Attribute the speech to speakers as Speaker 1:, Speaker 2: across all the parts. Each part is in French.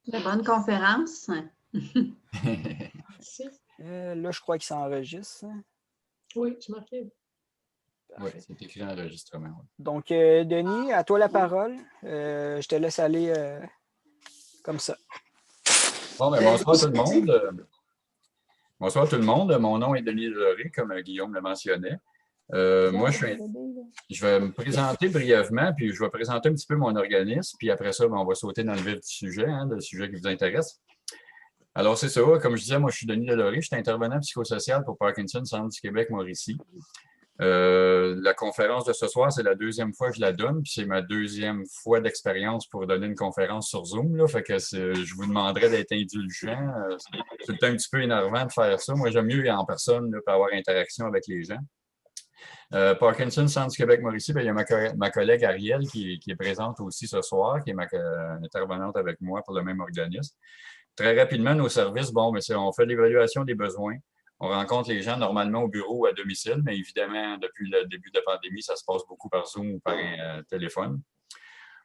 Speaker 1: Bonne conférence.
Speaker 2: Merci.
Speaker 3: Là, je crois qu'il s'enregistre.
Speaker 2: Oui, c'est marqué.
Speaker 4: Oui, c'est écrit enregistrement. Ouais.
Speaker 3: Donc, Denis, à toi la parole. Je te laisse aller comme ça.
Speaker 4: Bon, ben, bonsoir tout le monde. Bonsoir tout le monde. Mon nom est Denis Deloré, comme Guillaume le mentionnait. Moi, je vais me présenter brièvement, puis je vais présenter un petit peu mon organisme, puis après ça, ben, on va sauter dans le vif du sujet, le sujet qui vous intéresse. Alors, c'est ça, comme je disais, moi, je suis Denis Deloré, je suis intervenant psychosocial pour Parkinson Centre du Québec, Mauricie. La conférence de ce soir, c'est la deuxième fois que je la donne, puis c'est ma deuxième fois d'expérience pour donner une conférence sur Zoom, là, fait que je vous demanderais d'être indulgent. C'est tout le temps un petit peu énervant de faire ça. Moi, j'aime mieux en personne là, pour avoir interaction avec les gens. Parkinson Centre du Québec Mauricie, il y a ma collègue Ariel qui est présente aussi ce soir, qui est intervenante avec moi pour le même organisme. Très rapidement, nos services, on fait l'évaluation des besoins. On rencontre les gens normalement au bureau ou à domicile, mais évidemment, depuis le début de la pandémie, ça se passe beaucoup par Zoom ou par téléphone.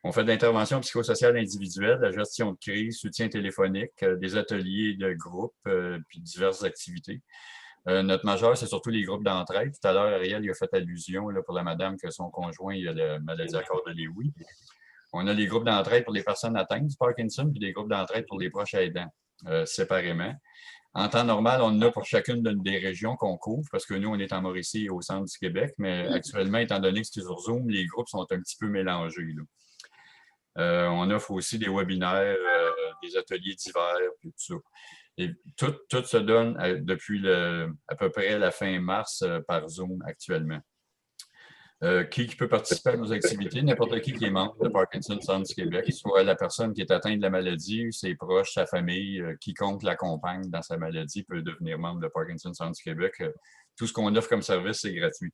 Speaker 4: On fait de l'intervention psychosociale individuelle, la gestion de crise, soutien téléphonique, des ateliers de groupe, puis diverses activités. Notre majeur, c'est surtout les groupes d'entraide. Tout à l'heure, Ariel il a fait allusion là, pour la madame que son conjoint il a la maladie à corps de Lewy. On a les groupes d'entraide pour les personnes atteintes du Parkinson, puis des groupes d'entraide pour les proches aidants, séparément. En temps normal, on en a pour chacune des régions qu'on couvre, parce que nous, on est en Mauricie et au centre du Québec, mais actuellement, étant donné que c'est sur Zoom, les groupes sont un petit peu mélangés. On offre aussi des webinaires, des ateliers d'hiver, puis tout ça. Et tout se donne depuis à peu près la fin mars par Zoom actuellement. Qui peut participer à nos activités? N'importe qui est membre de Parkinson Centre du Québec, soit la personne qui est atteinte de la maladie, ses proches, sa famille, quiconque l'accompagne dans sa maladie peut devenir membre de Parkinson Centre du Québec. Tout ce qu'on offre comme service, c'est gratuit.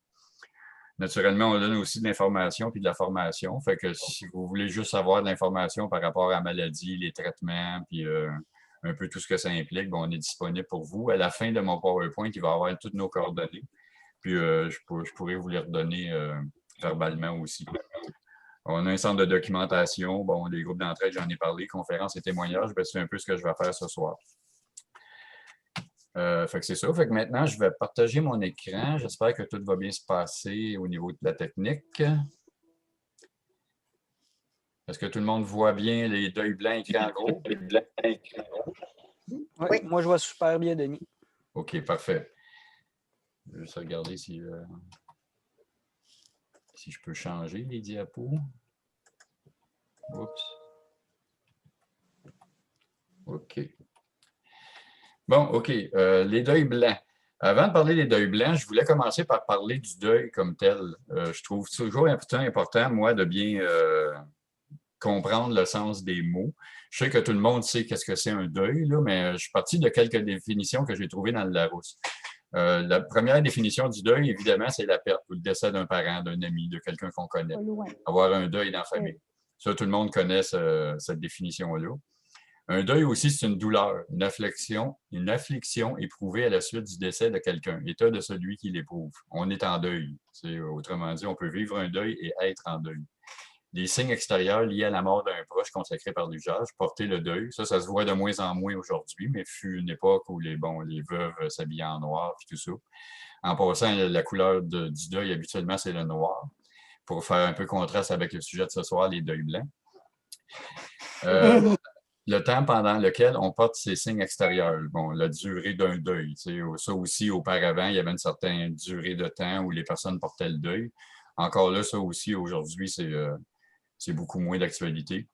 Speaker 4: Naturellement, on donne aussi de l'information puis de la formation. Fait que si vous voulez juste avoir de l'information par rapport à la maladie, les traitements, puis un peu tout ce que ça implique, on est disponible pour vous. À la fin de mon PowerPoint, il va y avoir toutes nos coordonnées. Puis je pourrais vous les redonner verbalement aussi. On a un centre de documentation, les groupes d'entraide, j'en ai parlé, conférences et témoignages, c'est un peu ce que je vais faire ce soir. Fait que c'est ça. Fait que maintenant, je vais partager mon écran. J'espère que tout va bien se passer au niveau de la technique. Est-ce que tout le monde voit bien les deuils blancs écrits en gros?
Speaker 3: Oui, moi, je vois super bien, Denis.
Speaker 4: OK, parfait. Je vais juste regarder si je peux changer les diapos. Oups. OK. Bon, OK. Les deuils blancs. Avant de parler des deuils blancs, je voulais commencer par parler du deuil comme tel. Je trouve toujours important, moi, de bien comprendre le sens des mots. Je sais que tout le monde sait qu'est-ce que c'est un deuil, là, mais je suis parti de quelques définitions que j'ai trouvées dans le Larousse. La première définition du deuil, évidemment, c'est la perte ou le décès d'un parent, d'un ami, de quelqu'un qu'on connaît. Avoir un deuil dans la famille. Ça, tout le monde connaît cette définition-là. Un deuil aussi, c'est une douleur, une affliction éprouvée à la suite du décès de quelqu'un, état de celui qui l'éprouve. On est en deuil. Autrement dit, on peut vivre un deuil et être en deuil. Les signes extérieurs liés à la mort d'un proche consacré par l'usage, porter le deuil, ça se voit de moins en moins aujourd'hui, mais fut une époque où les veuves s'habillaient en noir et tout ça. En passant, la couleur du deuil, habituellement, c'est le noir, pour faire un peu contraste avec le sujet de ce soir, les deuils blancs. Le temps pendant lequel on porte ces signes extérieurs, la durée d'un deuil. Ça aussi, auparavant, il y avait une certaine durée de temps où les personnes portaient le deuil. Encore là, ça aussi, aujourd'hui, c'est beaucoup moins d'actualité.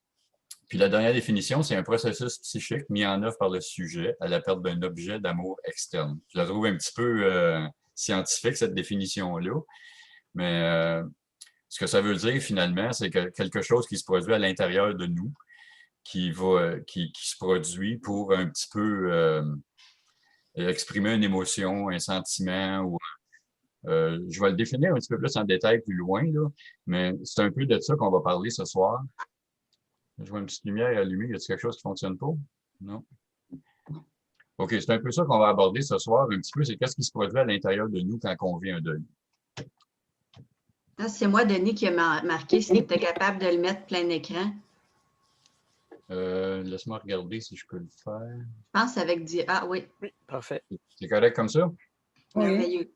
Speaker 4: Puis la dernière définition, c'est un processus psychique mis en œuvre par le sujet à la perte d'un objet d'amour externe. Je la trouve un petit peu scientifique, cette définition-là, mais ce que ça veut dire finalement, c'est que quelque chose qui se produit à l'intérieur de nous, qui se produit pour un petit peu exprimer une émotion, un sentiment. Je vais le définir un petit peu plus en détail plus loin, là, mais c'est un peu de ça qu'on va parler ce soir. Je vois une petite lumière allumée. Y a-t-il quelque chose qui ne fonctionne pas? Non? OK, c'est un peu ça qu'on va aborder ce soir un petit peu. C'est qu'est-ce qui se produit à l'intérieur de nous quand on vit un deuil.
Speaker 1: C'est moi, Denis, qui a marqué si tu étais capable de le mettre plein écran.
Speaker 4: Laisse-moi regarder si je peux le faire.
Speaker 1: Je pense avec Ah oui,
Speaker 3: Oui, parfait.
Speaker 4: C'est correct comme ça?
Speaker 5: Oui.
Speaker 1: merveilleux.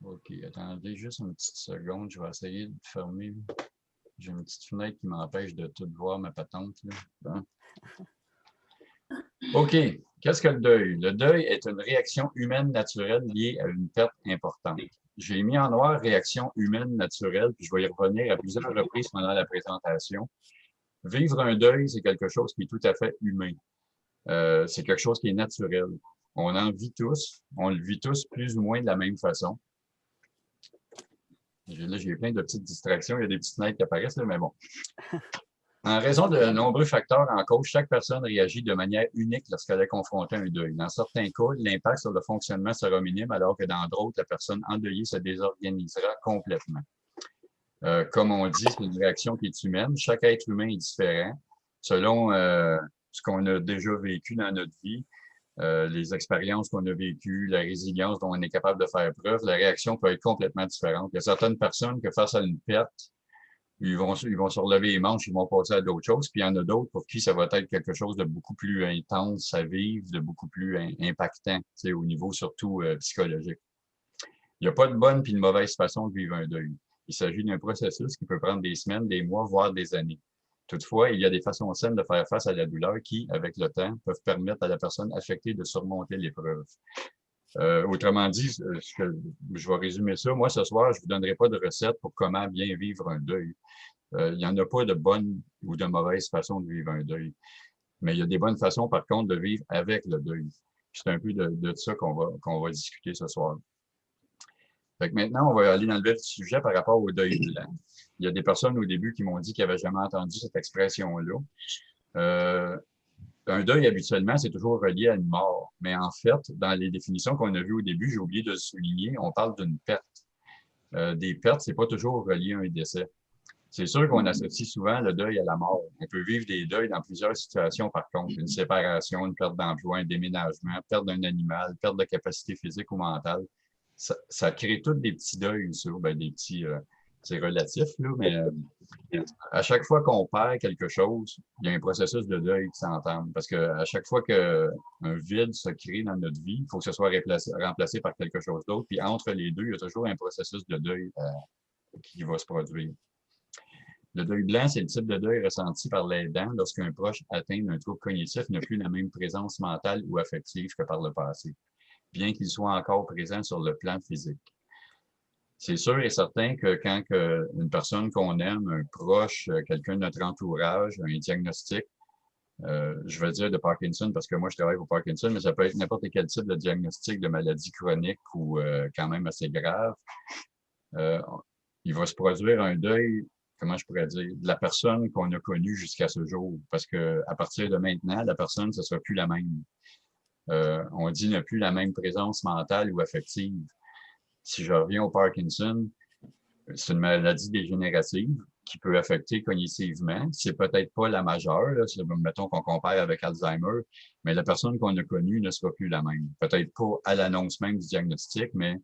Speaker 4: OK, attendez juste une petite seconde. Je vais essayer de fermer. J'ai une petite fenêtre qui m'empêche de tout voir ma patente. Là. Bon. OK, qu'est-ce que le deuil? Le deuil est une réaction humaine naturelle liée à une perte importante. J'ai mis en noir réaction humaine naturelle, puis je vais y revenir à plusieurs reprises pendant la présentation. Vivre un deuil, c'est quelque chose qui est tout à fait humain. C'est quelque chose qui est naturel. On en vit tous, on le vit tous plus ou moins de la même façon. Là, j'ai plein de petites distractions, il y a des petites fenêtres qui apparaissent, là, mais bon. En raison de nombreux facteurs en cause, chaque personne réagit de manière unique lorsqu'elle est confrontée à un deuil. Dans certains cas, l'impact sur le fonctionnement sera minime, alors que dans d'autres, la personne endeuillée se désorganisera complètement. Comme on dit, c'est une réaction qui est humaine. Chaque être humain est différent selon ce qu'on a déjà vécu dans notre vie, les expériences qu'on a vécues, la résilience dont on est capable de faire preuve. La réaction peut être complètement différente. Il y a certaines personnes que face à une perte, ils vont se relever les manches, ils vont passer à d'autres choses. Puis il y en a d'autres pour qui ça va être quelque chose de beaucoup plus intense à vivre, de beaucoup plus impactant, au niveau surtout psychologique. Il n'y a pas de bonne puis de mauvaise façon de vivre un deuil. Il s'agit d'un processus qui peut prendre des semaines, des mois, voire des années. Toutefois, il y a des façons saines de faire face à la douleur qui, avec le temps, peuvent permettre à la personne affectée de surmonter l'épreuve. Autrement dit, je vais résumer ça. Moi, ce soir, je ne vous donnerai pas de recette pour comment bien vivre un deuil. Il n'y en a pas de bonne ou de mauvaise façon de vivre un deuil. Mais il y a des bonnes façons, par contre, de vivre avec le deuil. C'est un peu de ça qu'on va discuter ce soir. Fait que maintenant, on va aller dans le vif du sujet par rapport au deuil blanc. Il y a des personnes au début qui m'ont dit qu'ils n'avaient jamais entendu cette expression-là. Un deuil, habituellement, c'est toujours relié à une mort. Mais en fait, dans les définitions qu'on a vues au début, j'ai oublié de le souligner, on parle d'une perte. Des pertes, c'est pas toujours relié à un décès. C'est sûr qu'on associe souvent le deuil à la mort. On peut vivre des deuils dans plusieurs situations, par contre. Une séparation, une perte d'emploi, un déménagement, perte d'un animal, perte de capacité physique ou mentale. Ça crée tous des petits deuils, ça. Ben, des petits... c'est relatif, là, mais à chaque fois qu'on perd quelque chose, il y a un processus de deuil qui s'entame. Parce qu'à chaque fois qu'un vide se crée dans notre vie, il faut que ce soit remplacé par quelque chose d'autre. Puis entre les deux, il y a toujours un processus de deuil qui va se produire. Le deuil blanc, c'est le type de deuil ressenti par l'aidant lorsqu'un proche atteint d'un trouble cognitif n'a plus la même présence mentale ou affective que par le passé, bien qu'il soit encore présent sur le plan physique. C'est sûr et certain que quand une personne qu'on aime, un proche, quelqu'un de notre entourage, un diagnostic, je vais dire de Parkinson parce que moi je travaille pour Parkinson, mais ça peut être n'importe quel type de diagnostic de maladie chronique ou quand même assez grave, il va se produire un deuil, comment je pourrais dire, de la personne qu'on a connue jusqu'à ce jour. Parce que à partir de maintenant, la personne, ce ne sera plus la même. On dit n'a plus la même présence mentale ou affective. Si je reviens au Parkinson, c'est une maladie dégénérative qui peut affecter cognitivement. C'est peut-être pas la majeure, là, mettons qu'on compare avec Alzheimer, mais la personne qu'on a connue ne sera plus la même. Peut-être pas à l'annonce même du diagnostic, mais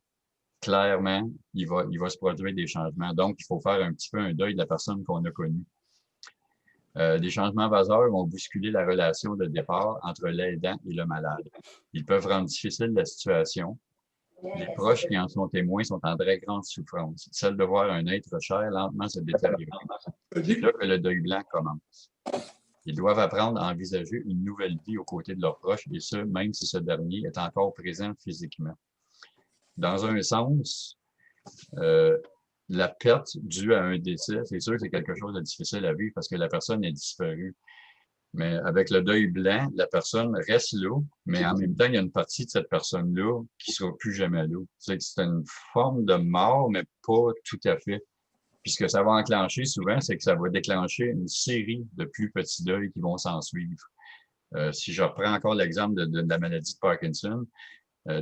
Speaker 4: clairement, il va se produire des changements. Donc, il faut faire un petit peu un deuil de la personne qu'on a connue. Des changements majeurs vont bousculer la relation de départ entre l'aidant et le malade. Ils peuvent rendre difficile la situation. Les proches qui en sont témoins sont en très grande souffrance. Celle de voir un être cher lentement se détériorer. C'est là que le deuil blanc commence. Ils doivent apprendre à envisager une nouvelle vie aux côtés de leurs proches, et ce, même si ce dernier est encore présent physiquement. Dans un sens, la perte due à un décès, c'est sûr que c'est quelque chose de difficile à vivre parce que la personne est disparue. Mais avec le deuil blanc, la personne reste là, mais en même temps, il y a une partie de cette personne-là qui ne sera plus jamais là. C'est une forme de mort, mais pas tout à fait. Puis ce que ça va enclencher souvent, c'est que ça va déclencher une série de plus petits deuils qui vont s'en suivre. Si je reprends encore l'exemple de la maladie de Parkinson,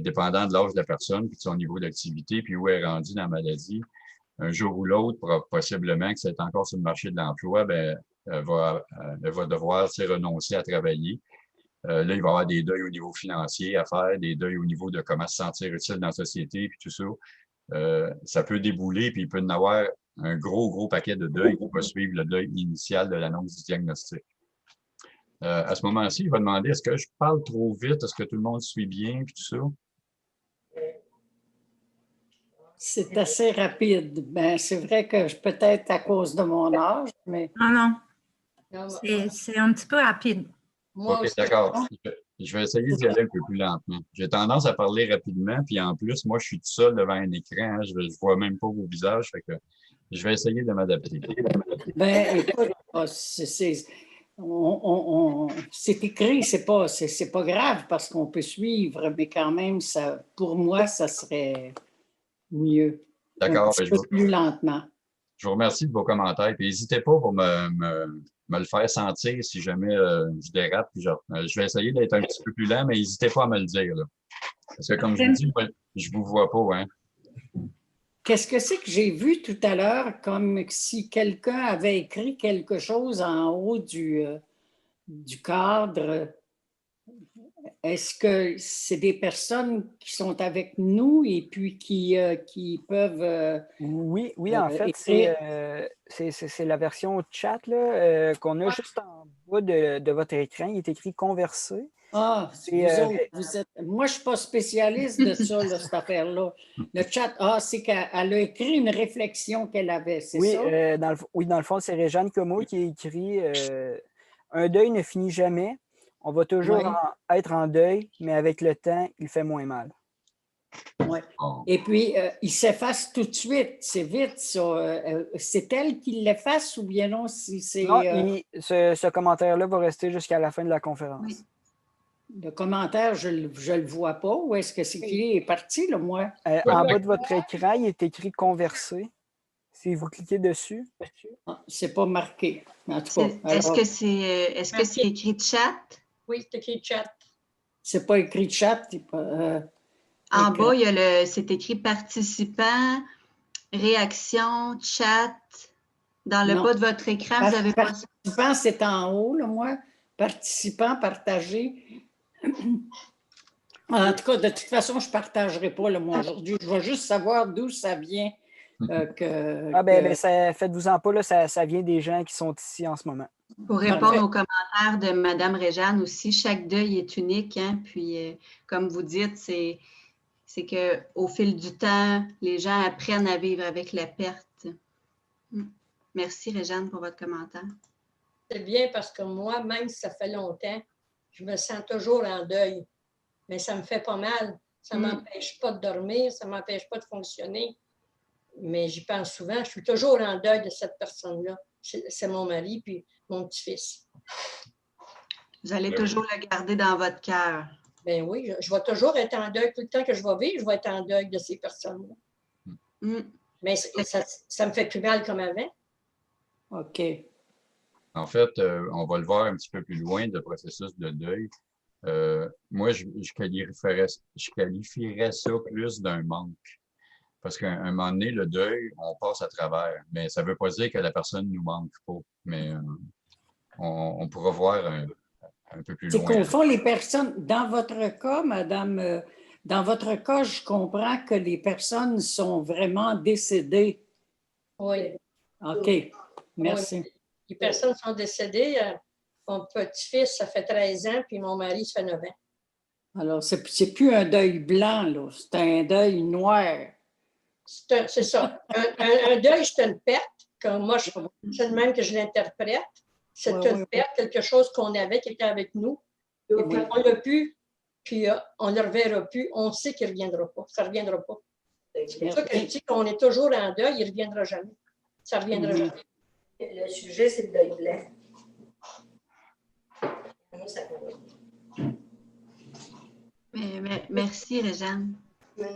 Speaker 4: dépendant de l'âge de la personne, puis de son niveau d'activité, puis où elle est rendue dans la maladie, un jour ou l'autre, possiblement que c'est encore sur le marché de l'emploi, ben, elle va devoir renoncer à travailler. Là, il va y avoir des deuils au niveau financier à faire, des deuils au niveau de comment se sentir utile dans la société, puis tout ça. Ça peut débouler, puis il peut y en avoir un gros paquet de deuils qui va suivre le deuil initial de l'annonce du diagnostic. À ce moment-ci, il va demander est-ce que je parle trop vite, est-ce que tout le monde suit bien, puis tout ça.
Speaker 5: C'est assez rapide. Ben, c'est vrai que peut-être à cause de mon âge, mais
Speaker 6: Non, non,
Speaker 2: Non,
Speaker 6: c'est un petit peu rapide.
Speaker 2: moi
Speaker 4: OK,
Speaker 2: aussi.
Speaker 4: d'accord. Je vais essayer d'y aller un peu plus lentement. J'ai tendance à parler rapidement, puis en plus, moi, je suis tout seul devant un écran. Hein, je ne vois même pas vos visages, fait que je vais essayer de m'adapter.
Speaker 5: ben, écoute, c'est écrit, c'est pas grave parce qu'on peut suivre, mais quand même, ça, pour moi, ça serait mieux. Un
Speaker 4: D'accord,
Speaker 5: petit
Speaker 4: ben,
Speaker 5: peu plus lentement.
Speaker 4: je vous remercie de vos commentaires. Puis n'hésitez pas pour me le faire sentir si jamais je dérape. Puis je vais essayer d'être un petit peu plus lent, mais n'hésitez pas à me le dire. Là. Parce que comme je vous dis, moi, je vous vois pas. Hein.
Speaker 5: Qu'est-ce que c'est que j'ai vu tout à l'heure, comme si quelqu'un avait écrit quelque chose en haut du cadre? Est-ce que c'est des personnes qui sont avec nous et puis qui peuvent
Speaker 3: Oui, en fait,
Speaker 5: écrire?
Speaker 3: c'est la version chat là, qu'on a juste en bas de votre écran. Il est écrit converser.
Speaker 5: Ah,
Speaker 3: Et,
Speaker 5: vous autres, vous êtes. Moi, je ne suis pas spécialiste de ça, là, cette affaire-là. Le chat, c'est qu'elle a écrit une réflexion qu'elle avait, c'est
Speaker 3: oui,
Speaker 5: ça?
Speaker 3: dans le fond, c'est Réjeanne Comeau qui a écrit un deuil ne finit jamais. On va toujours
Speaker 5: Oui.
Speaker 3: être en deuil, mais avec le temps, il fait moins mal.
Speaker 5: Ouais.
Speaker 4: Bon.
Speaker 5: Et puis, il s'efface tout de suite. C'est vite, ça. C'est elle qui l'efface ou bien non? Si c'est
Speaker 3: Non, ce commentaire-là va rester jusqu'à la fin de la conférence.
Speaker 1: Oui.
Speaker 5: le commentaire, je le vois pas. Où est-ce que c'est qu'il est parti, là, moi?
Speaker 3: En bas de votre écran, il est écrit converser. Si vous cliquez dessus.
Speaker 5: Ah, c'est pas marqué. En tout cas,
Speaker 1: Est-ce
Speaker 5: alors,
Speaker 1: que c'est écrit chat?
Speaker 2: Oui, c'est écrit chat.
Speaker 5: c'est pas écrit chat.
Speaker 1: En
Speaker 5: écran.
Speaker 1: bas, c'est écrit participant, réaction, chat. Dans le
Speaker 5: Non.
Speaker 1: bas de votre écran, vous avez pas ça?
Speaker 5: Participant, c'est en haut, là, moi. Participant, partagé. En tout cas, de toute façon, je ne partagerai pas, là, moi, aujourd'hui. Je vais juste savoir d'où ça vient.
Speaker 3: Faites-vous-en pas, là, ça vient des gens qui sont ici en ce moment.
Speaker 1: Pour répondre aux commentaires de Mme Réjeanne aussi, chaque deuil est unique. Hein? Puis, comme vous dites, c'est qu'au fil du temps, les gens apprennent à vivre avec la perte. Merci, Réjeanne, pour votre commentaire.
Speaker 2: C'est bien parce que moi, même si ça fait longtemps, je me sens toujours en deuil. Mais ça me fait pas mal. Ça ne m'empêche pas de dormir, ça ne m'empêche pas de fonctionner. Mais j'y pense souvent. Je suis toujours en deuil de cette personne-là. C'est mon mari puis mon petit-fils.
Speaker 1: Vous allez toujours le garder dans votre cœur.
Speaker 2: Ben oui, je vais toujours être en deuil. Tout le temps que je vais vivre, je vais être en deuil de ces personnes-là. Mais ça me fait plus mal comme avant.
Speaker 5: OK.
Speaker 4: En fait, on va le voir un petit peu plus loin, le processus de deuil. Moi, je qualifierais ça plus d'un manque. Parce qu'à un moment donné, le deuil, on passe à travers. Mais ça ne veut pas dire que la personne nous manque pas. Mais on pourra voir un peu plus
Speaker 5: C'est
Speaker 4: loin.
Speaker 5: qu'au fond, les personnes, dans votre cas, madame, dans votre cas, je comprends que les personnes sont vraiment décédées.
Speaker 2: Oui.
Speaker 5: OK. Merci.
Speaker 2: Oui. Les personnes sont décédées. Mon petit-fils, ça fait 13 ans, puis mon mari, ça fait 9 ans.
Speaker 5: Alors, c'est plus un deuil blanc, là. C'est un deuil noir.
Speaker 2: C'est ça. Un deuil, c'est une perte. Comme moi, c'est le même que je l'interprète. C'est une perte, quelque chose qu'on avait, qui était avec nous. Et puis, on l'a pu, puis on ne le reverra plus. On sait qu'il ne reviendra pas. Ça ne reviendra pas. C'est pour ça que je dis qu'on est toujours en deuil, il ne reviendra jamais. Ça ne reviendra jamais.
Speaker 7: Le sujet, c'est le deuil blanc.
Speaker 1: Merci, Réjeanne.
Speaker 2: Ça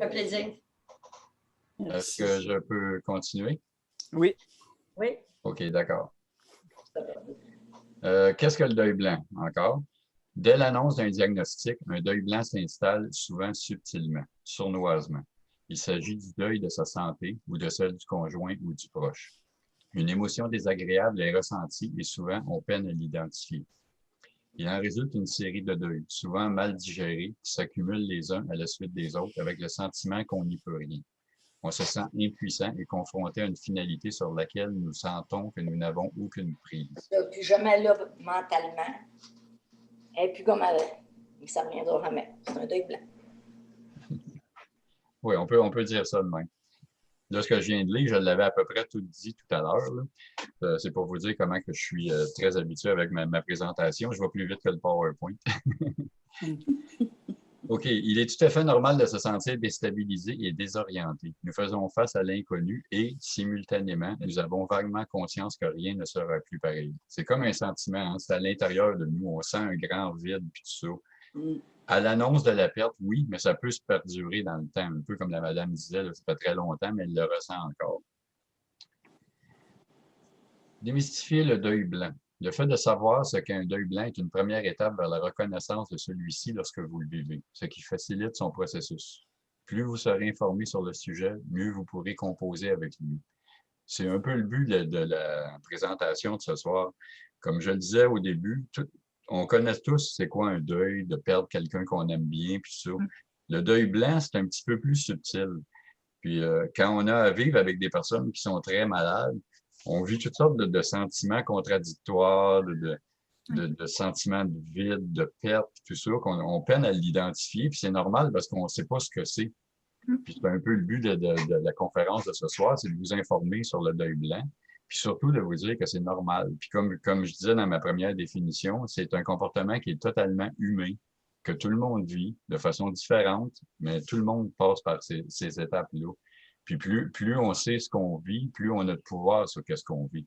Speaker 2: fait plaisir.
Speaker 4: Est-ce que je peux continuer?
Speaker 3: Oui.
Speaker 2: Oui.
Speaker 4: OK, d'accord. Qu'est-ce que le deuil blanc, encore? Dès l'annonce d'un diagnostic, un deuil blanc s'installe souvent subtilement, sournoisement. Il s'agit du deuil de sa santé ou de celle du conjoint ou du proche. Une émotion désagréable est ressentie et souvent on peine à l'identifier. Il en résulte une série de deuils, souvent mal digérés, qui s'accumulent les uns à la suite des autres avec le sentiment qu'on n'y peut rien. On se sent impuissant et confronté à une finalité sur laquelle nous sentons que nous n'avons aucune prise.
Speaker 7: Elle n'est plus jamais là mentalement. Elle n'est plus comme avant. Mais ça ne reviendra jamais. C'est un deuil blanc.
Speaker 4: Oui, on peut dire ça de même. Là, ce que je viens de lire, je l'avais à peu près tout dit tout à l'heure. C'est pour vous dire comment que je suis très habitué avec ma présentation. Je vais plus vite que le PowerPoint. OK. Il est tout à fait normal de se sentir déstabilisé et désorienté. Nous faisons face à l'inconnu et, simultanément, nous avons vaguement conscience que rien ne sera plus pareil. C'est comme un sentiment, hein? C'est à l'intérieur de nous. On sent un grand vide, puis tout ça. À l'annonce de la perte, oui, mais ça peut se perdurer dans le temps, un peu comme la madame disait, là, ça fait très longtemps, mais elle le ressent encore. Démystifier le deuil blanc. Le fait de savoir ce qu'est un deuil blanc est une première étape vers la reconnaissance de celui-ci lorsque vous le vivez, ce qui facilite son processus. Plus vous serez informé sur le sujet, mieux vous pourrez composer avec lui. C'est un peu le but de la présentation de ce soir. Comme je le disais au début, on connaît tous c'est quoi un deuil, de perdre quelqu'un qu'on aime bien, puis ça. Le deuil blanc, c'est un petit peu plus subtil. Puis quand on a à vivre avec des personnes qui sont très malades, on vit toutes sortes de sentiments contradictoires, de sentiments de vide, de perte, tout ça, qu'on peine à l'identifier, puis c'est normal parce qu'on ne sait pas ce que c'est. Puis c'est un peu le but de la conférence de ce soir, c'est de vous informer sur le deuil blanc, puis surtout de vous dire que c'est normal. Puis comme je disais dans ma première définition, c'est un comportement qui est totalement humain, que tout le monde vit de façon différente, mais tout le monde passe par ces étapes-là. Puis plus on sait ce qu'on vit, plus on a de pouvoir sur ce qu'on vit.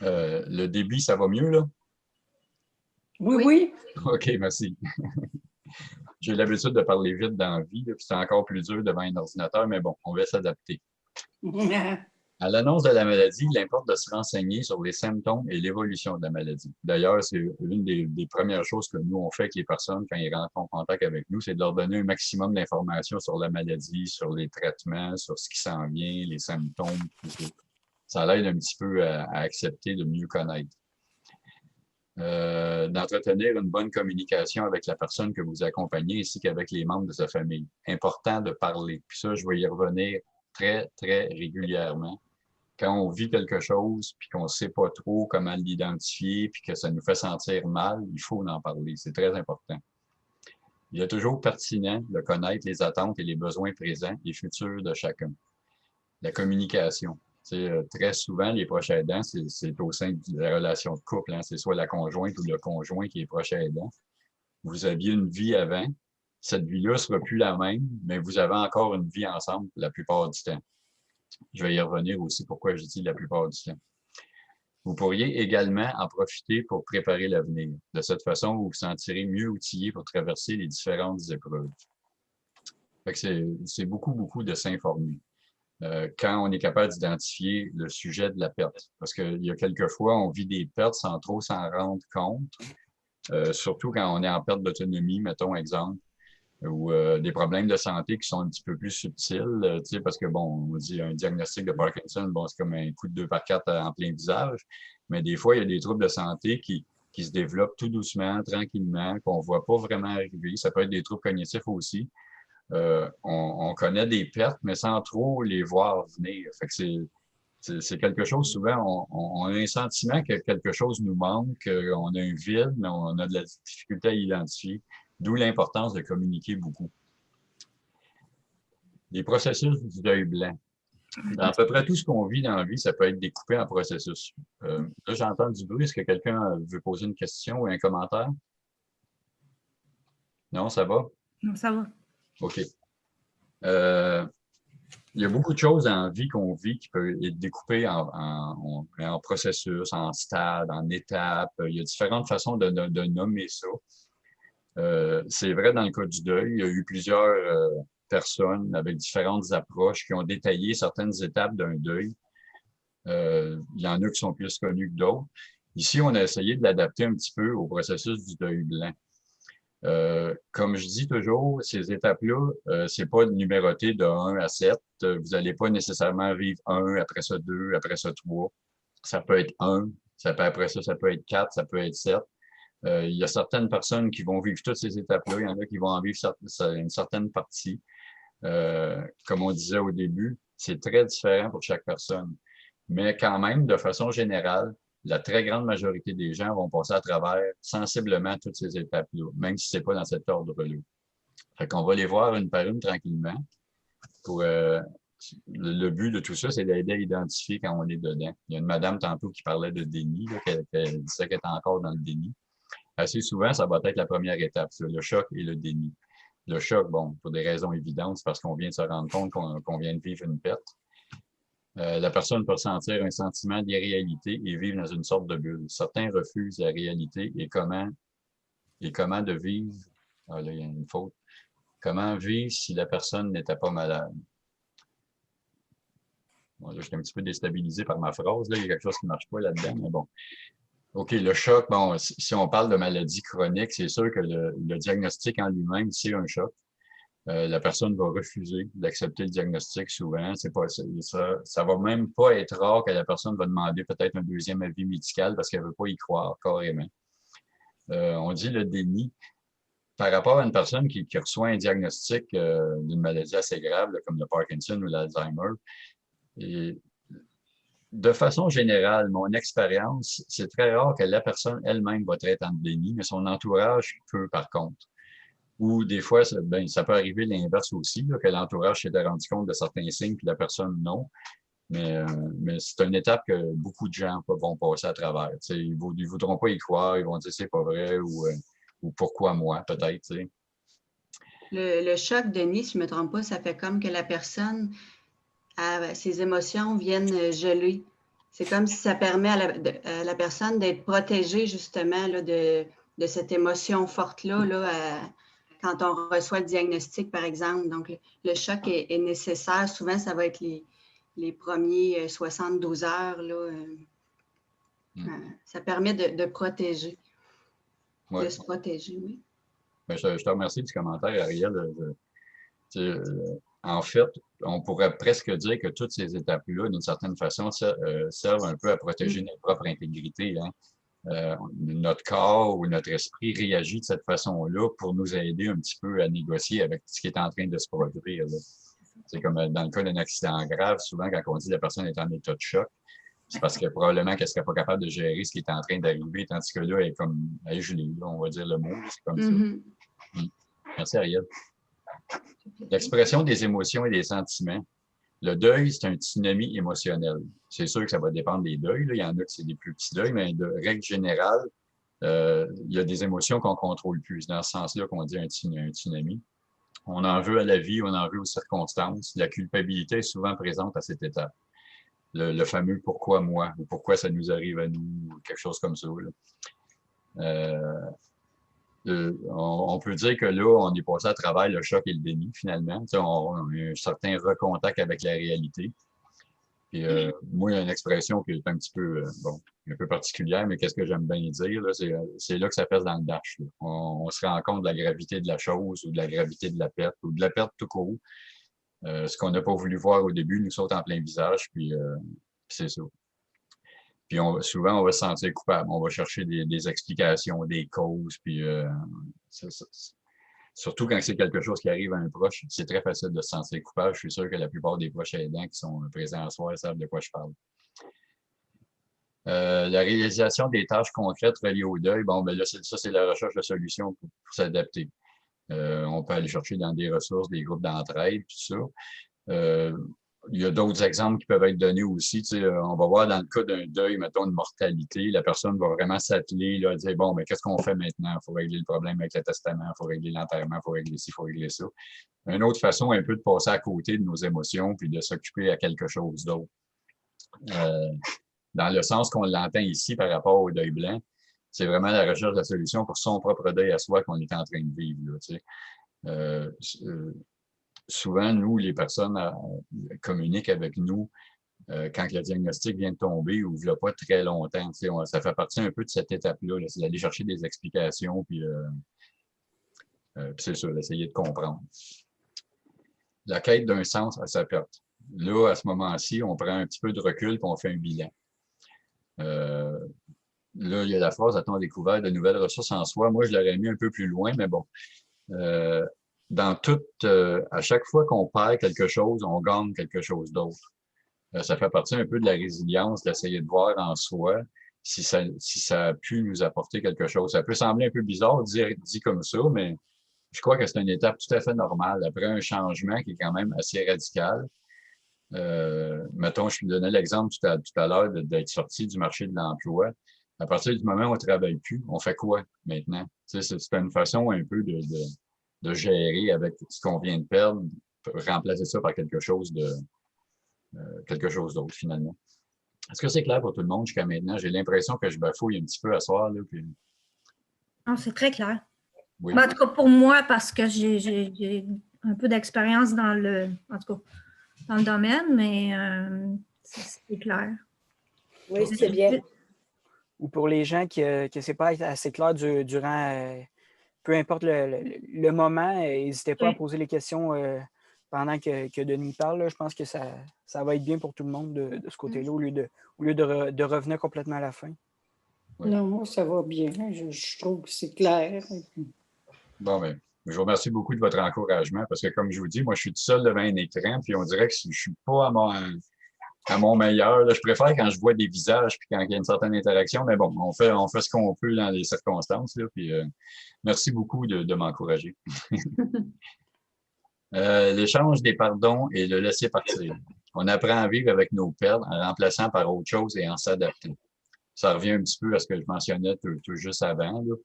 Speaker 4: Le débit, ça va mieux, là?
Speaker 5: Oui, oui.
Speaker 4: OK, merci. J'ai l'habitude de parler vite dans la vie, puis c'est encore plus dur devant un ordinateur, mais bon, on va s'adapter. À l'annonce de la maladie, il importe de se renseigner sur les symptômes et l'évolution de la maladie. D'ailleurs, c'est une des premières choses que nous, on fait avec les personnes quand ils rentrent en contact avec nous, c'est de leur donner un maximum d'informations sur la maladie, sur les traitements, sur ce qui s'en vient, les symptômes, tout ça. Ça l'aide un petit peu à accepter, de mieux connaître. D'entretenir une bonne communication avec la personne que vous accompagnez ainsi qu'avec les membres de sa famille. Important de parler. Puis ça, je vais y revenir très, très régulièrement. Quand on vit quelque chose, puis qu'on ne sait pas trop comment l'identifier, puis que ça nous fait sentir mal, il faut en parler. C'est très important. Il est toujours pertinent de connaître les attentes et les besoins présents et futurs de chacun. La communication. Très souvent, les proches aidants, c'est au sein de la relation de couple. Hein, c'est soit la conjointe ou le conjoint qui est proche aidant. Vous aviez une vie avant. Cette vie-là ne sera plus la même, mais vous avez encore une vie ensemble la plupart du temps. Je vais y revenir aussi pourquoi je dis la plupart du temps. Vous pourriez également en profiter pour préparer l'avenir. De cette façon, vous vous sentirez mieux outillé pour traverser les différentes épreuves. C'est beaucoup, beaucoup de s'informer. Quand on est capable d'identifier le sujet de la perte. Parce qu'il y a quelquefois, on vit des pertes sans trop s'en rendre compte, surtout quand on est en perte d'autonomie, mettons exemple, ou des problèmes de santé qui sont un petit peu plus subtils, parce que, bon, on dit un diagnostic de Parkinson, bon, c'est comme un coup de 2x4 en plein visage, mais des fois, il y a des troubles de santé qui se développent tout doucement, tranquillement, qu'on ne voit pas vraiment arriver. Ça peut être des troubles cognitifs aussi. On connaît des pertes, mais sans trop les voir venir. Fait que c'est quelque chose, souvent, on a un sentiment que quelque chose nous manque, qu'on a un vide, mais on a de la difficulté à identifier. D'où l'importance de communiquer beaucoup. Les processus du deuil blanc. Dans à peu près tout ce qu'on vit dans la vie, ça peut être découpé en processus. Là, j'entends du bruit. Est-ce que quelqu'un veut poser une question ou un commentaire? Non, ça va?
Speaker 6: Non, ça va.
Speaker 4: OK. Il y a beaucoup de choses dans la vie qu'on vit qui peuvent être découpées en processus, en stades, en étapes. Il y a différentes façons de nommer ça. C'est vrai dans le cas du deuil, il y a eu plusieurs personnes avec différentes approches qui ont détaillé certaines étapes d'un deuil. Il y en a qui sont plus connus que d'autres. Ici, on a essayé de l'adapter un petit peu au processus du deuil blanc. Comme je dis toujours, ces étapes-là, c'est pas numéroté de 1 à 7. Vous n'allez pas nécessairement vivre 1, après ça 2, après ça 3. Ça peut être 1, après ça, ça peut être 4, ça peut être 7. Il y a certaines personnes qui vont vivre toutes ces étapes-là. Il y en a qui vont en vivre une certaine partie. comme on disait au début, c'est très différent pour chaque personne. Mais quand même, de façon générale, la très grande majorité des gens vont passer à travers sensiblement toutes ces étapes-là, même si c'est pas dans cet ordre-là. Fait qu'on va les voir une par une tranquillement. Pour, le but de tout ça, c'est d'aider à identifier quand on est dedans. Il y a une madame tantôt qui parlait de déni, qu'elle disait qu'elle est encore dans le déni. Assez souvent, ça va être la première étape, le choc et le déni. Le choc, bon, pour des raisons évidentes, c'est parce qu'on vient de se rendre compte qu'on vient de vivre une perte. La personne peut ressentir un sentiment d'irréalité et vivre dans une sorte de bulle. Certains refusent la réalité et comment de vivre. Ah, là, il y a une faute. Comment vivre si la personne n'était pas malade? Bon, là, je suis un petit peu déstabilisé par ma phrase. Là. Il y a quelque chose qui ne marche pas là-dedans, mais bon. OK, le choc, bon, si on parle de maladie chronique, c'est sûr que le diagnostic en lui-même, c'est un choc. La personne va refuser d'accepter le diagnostic souvent. C'est pas ça va même pas être rare que la personne va demander peut-être un deuxième avis médical parce qu'elle veut pas y croire carrément. On dit le déni. Par rapport à une personne qui reçoit un diagnostic d'une maladie assez grave, là, comme le Parkinson ou l'Alzheimer, et de façon générale, mon expérience, c'est très rare que la personne elle-même va être en déni, mais son entourage peut par contre. Ou des fois, ça peut arriver l'inverse aussi, là, que l'entourage s'était rendu compte de certains signes, puis la personne non. Mais c'est une étape que beaucoup de gens vont passer à travers. Ils ne voudront pas y croire, ils vont dire c'est pas vrai ou pourquoi moi, peut-être.
Speaker 1: Le choc, Denis, si je ne me trompe pas, ça fait comme que la personne, ses émotions viennent geler. C'est comme si ça permet à la personne d'être protégée justement là, de cette émotion forte-là quand on reçoit le diagnostic, par exemple. Donc, le choc est nécessaire. Souvent, ça va être les premiers 72 heures. Là, ça permet de protéger, de se protéger, oui.
Speaker 4: Ben, je te remercie du commentaire, Ariel. En fait, on pourrait presque dire que toutes ces étapes-là, d'une certaine façon, servent un peu à protéger notre propre intégrité. Hein. Notre corps ou notre esprit réagit de cette façon-là pour nous aider un petit peu à négocier avec ce qui est en train de se produire. C'est comme dans le cas d'un accident grave, souvent quand on dit que la personne est en état de choc, c'est parce que probablement qu'elle ne serait pas capable de gérer ce qui est en train d'arriver, tandis que là, elle est gelée, on va dire le mot, c'est comme ça. Merci, Ariel. L'expression des émotions et des sentiments. Le deuil, c'est un tsunami émotionnel. C'est sûr que ça va dépendre des deuils. Là. Il y en a qui c'est des plus petits deuils, mais de règle générale, il y a des émotions qu'on ne contrôle plus. C'est dans ce sens-là qu'on dit un tsunami. On en veut à la vie, on en veut aux circonstances. La culpabilité est souvent présente à cette étape. Le fameux « pourquoi moi » ou « pourquoi ça nous arrive à nous » ou quelque chose comme ça. On peut dire que là, on est passé à travers le choc et le déni, finalement. On a un certain recontact avec la réalité. Puis, moi, il y a une expression qui est un petit peu, un peu particulière, mais qu'est-ce que j'aime bien dire, c'est là que ça pèse dans le dash. Là. On se rend compte de la gravité de la chose ou de la gravité de la perte ou de la perte tout court. Ce qu'on n'a pas voulu voir au début nous saute en plein visage, puis c'est ça. Puis souvent, on va se sentir coupable. On va chercher des explications, des causes. Puis surtout quand c'est quelque chose qui arrive à un proche, c'est très facile de se sentir coupable. Je suis sûr que la plupart des proches aidants qui sont présents ce soir savent de quoi je parle. La réalisation des tâches concrètes reliées au deuil, bon, ben là, ça, c'est la recherche de solutions pour s'adapter. On peut aller chercher dans des ressources, des groupes d'entraide, tout ça. Il y a d'autres exemples qui peuvent être donnés aussi. On va voir dans le cas d'un deuil, mettons, une mortalité, la personne va vraiment s'atteler, là, dire, bon, mais qu'est-ce qu'on fait maintenant? Il faut régler le problème avec le testament, il faut régler l'enterrement, il faut régler ci, il faut régler ça. Une autre façon, un peu de passer à côté de nos émotions puis de s'occuper à quelque chose d'autre. Dans le sens qu'on l'entend ici par rapport au deuil blanc, c'est vraiment la recherche de la solution pour son propre deuil à soi qu'on est en train de vivre. Là, souvent, nous, les personnes communiquent avec nous quand le diagnostic vient de tomber ou il n'y a pas très longtemps. Ça fait partie un peu de cette étape-là, c'est d'aller chercher des explications, puis c'est ça, d'essayer de comprendre. La quête d'un sens à sa perte. Là, à ce moment-ci, on prend un petit peu de recul et on fait un bilan. Là, il y a la phrase « a-t-on découvert de nouvelles ressources en soi ». Moi, je l'aurais mis un peu plus loin, mais bon. dans tout, à chaque fois qu'on perd quelque chose, on gagne quelque chose d'autre. Ça fait partie un peu de la résilience, d'essayer de voir en soi si ça a pu nous apporter quelque chose. Ça peut sembler un peu bizarre dit comme ça, mais je crois que c'est une étape tout à fait normale. Après un changement qui est quand même assez radical, mettons, je te donnais l'exemple tout à l'heure d'être sorti du marché de l'emploi. À partir du moment où on ne travaille plus, on fait quoi maintenant? Tu sais, c'est une façon un peu de gérer avec ce qu'on vient de perdre, remplacer ça par quelque chose d'autre, finalement. Est-ce que c'est clair pour tout le monde jusqu'à maintenant? J'ai l'impression que je bafouille un petit peu à soir, là, puis...
Speaker 6: Non, c'est très clair.
Speaker 4: Oui.
Speaker 6: En tout cas, pour moi, parce que j'ai un peu d'expérience dans le domaine, mais c'est clair.
Speaker 7: Oui, c'est bien.
Speaker 3: Ou pour les gens que c'est pas assez clair durant, peu importe le moment, n'hésitez pas à poser les questions pendant que Denis parle. Là. Je pense que ça va être bien pour tout le monde de ce côté-là, au lieu de revenir complètement à la fin.
Speaker 4: Oui.
Speaker 5: Non, moi, ça va bien. Je trouve que c'est clair.
Speaker 4: Bon, ben, je vous remercie beaucoup de votre encouragement parce que, comme je vous dis, moi, je suis tout seul devant un écran, puis on dirait que je suis pas à mon meilleur. Là. Je préfère quand je vois des visages puis quand il y a une certaine interaction, mais bon, on fait ce qu'on peut dans les circonstances. Là, puis, merci beaucoup de m'encourager. L'échange des pardons et le laisser partir. On apprend à vivre avec nos pertes en remplaçant par autre chose et en s'adaptant. Ça revient un petit peu à ce que je mentionnais tout juste avant. Là.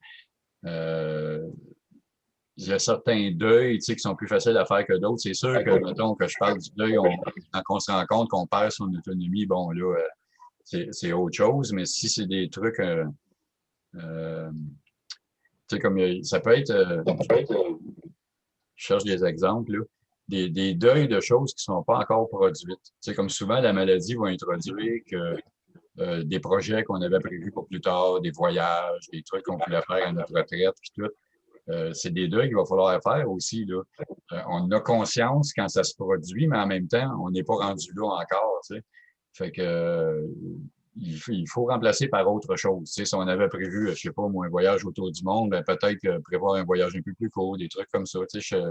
Speaker 4: Il y a certains deuils qui sont plus faciles à faire que d'autres. C'est sûr que, mettons, que je parle du deuil, quand on se rend compte qu'on perd son autonomie, bon, là, c'est autre chose. Mais si c'est des trucs, tu sais, comme ça peut être, je cherche des exemples, là, des deuils de choses qui ne sont pas encore produites. Tu sais, comme souvent, la maladie va introduire que des projets qu'on avait prévus pour plus tard, des voyages, des trucs qu'on voulait faire à notre retraite, puis tout. C'est des deuils qu'il va falloir faire aussi. Là. On a conscience quand ça se produit, mais en même temps, on n'est pas rendu là encore. Tu sais. Fait que il faut remplacer par autre chose. Tu sais, si on avait prévu, je sais pas, moi, un voyage autour du monde, ben, peut-être prévoir un voyage un peu plus court, des trucs comme ça. Tu sais,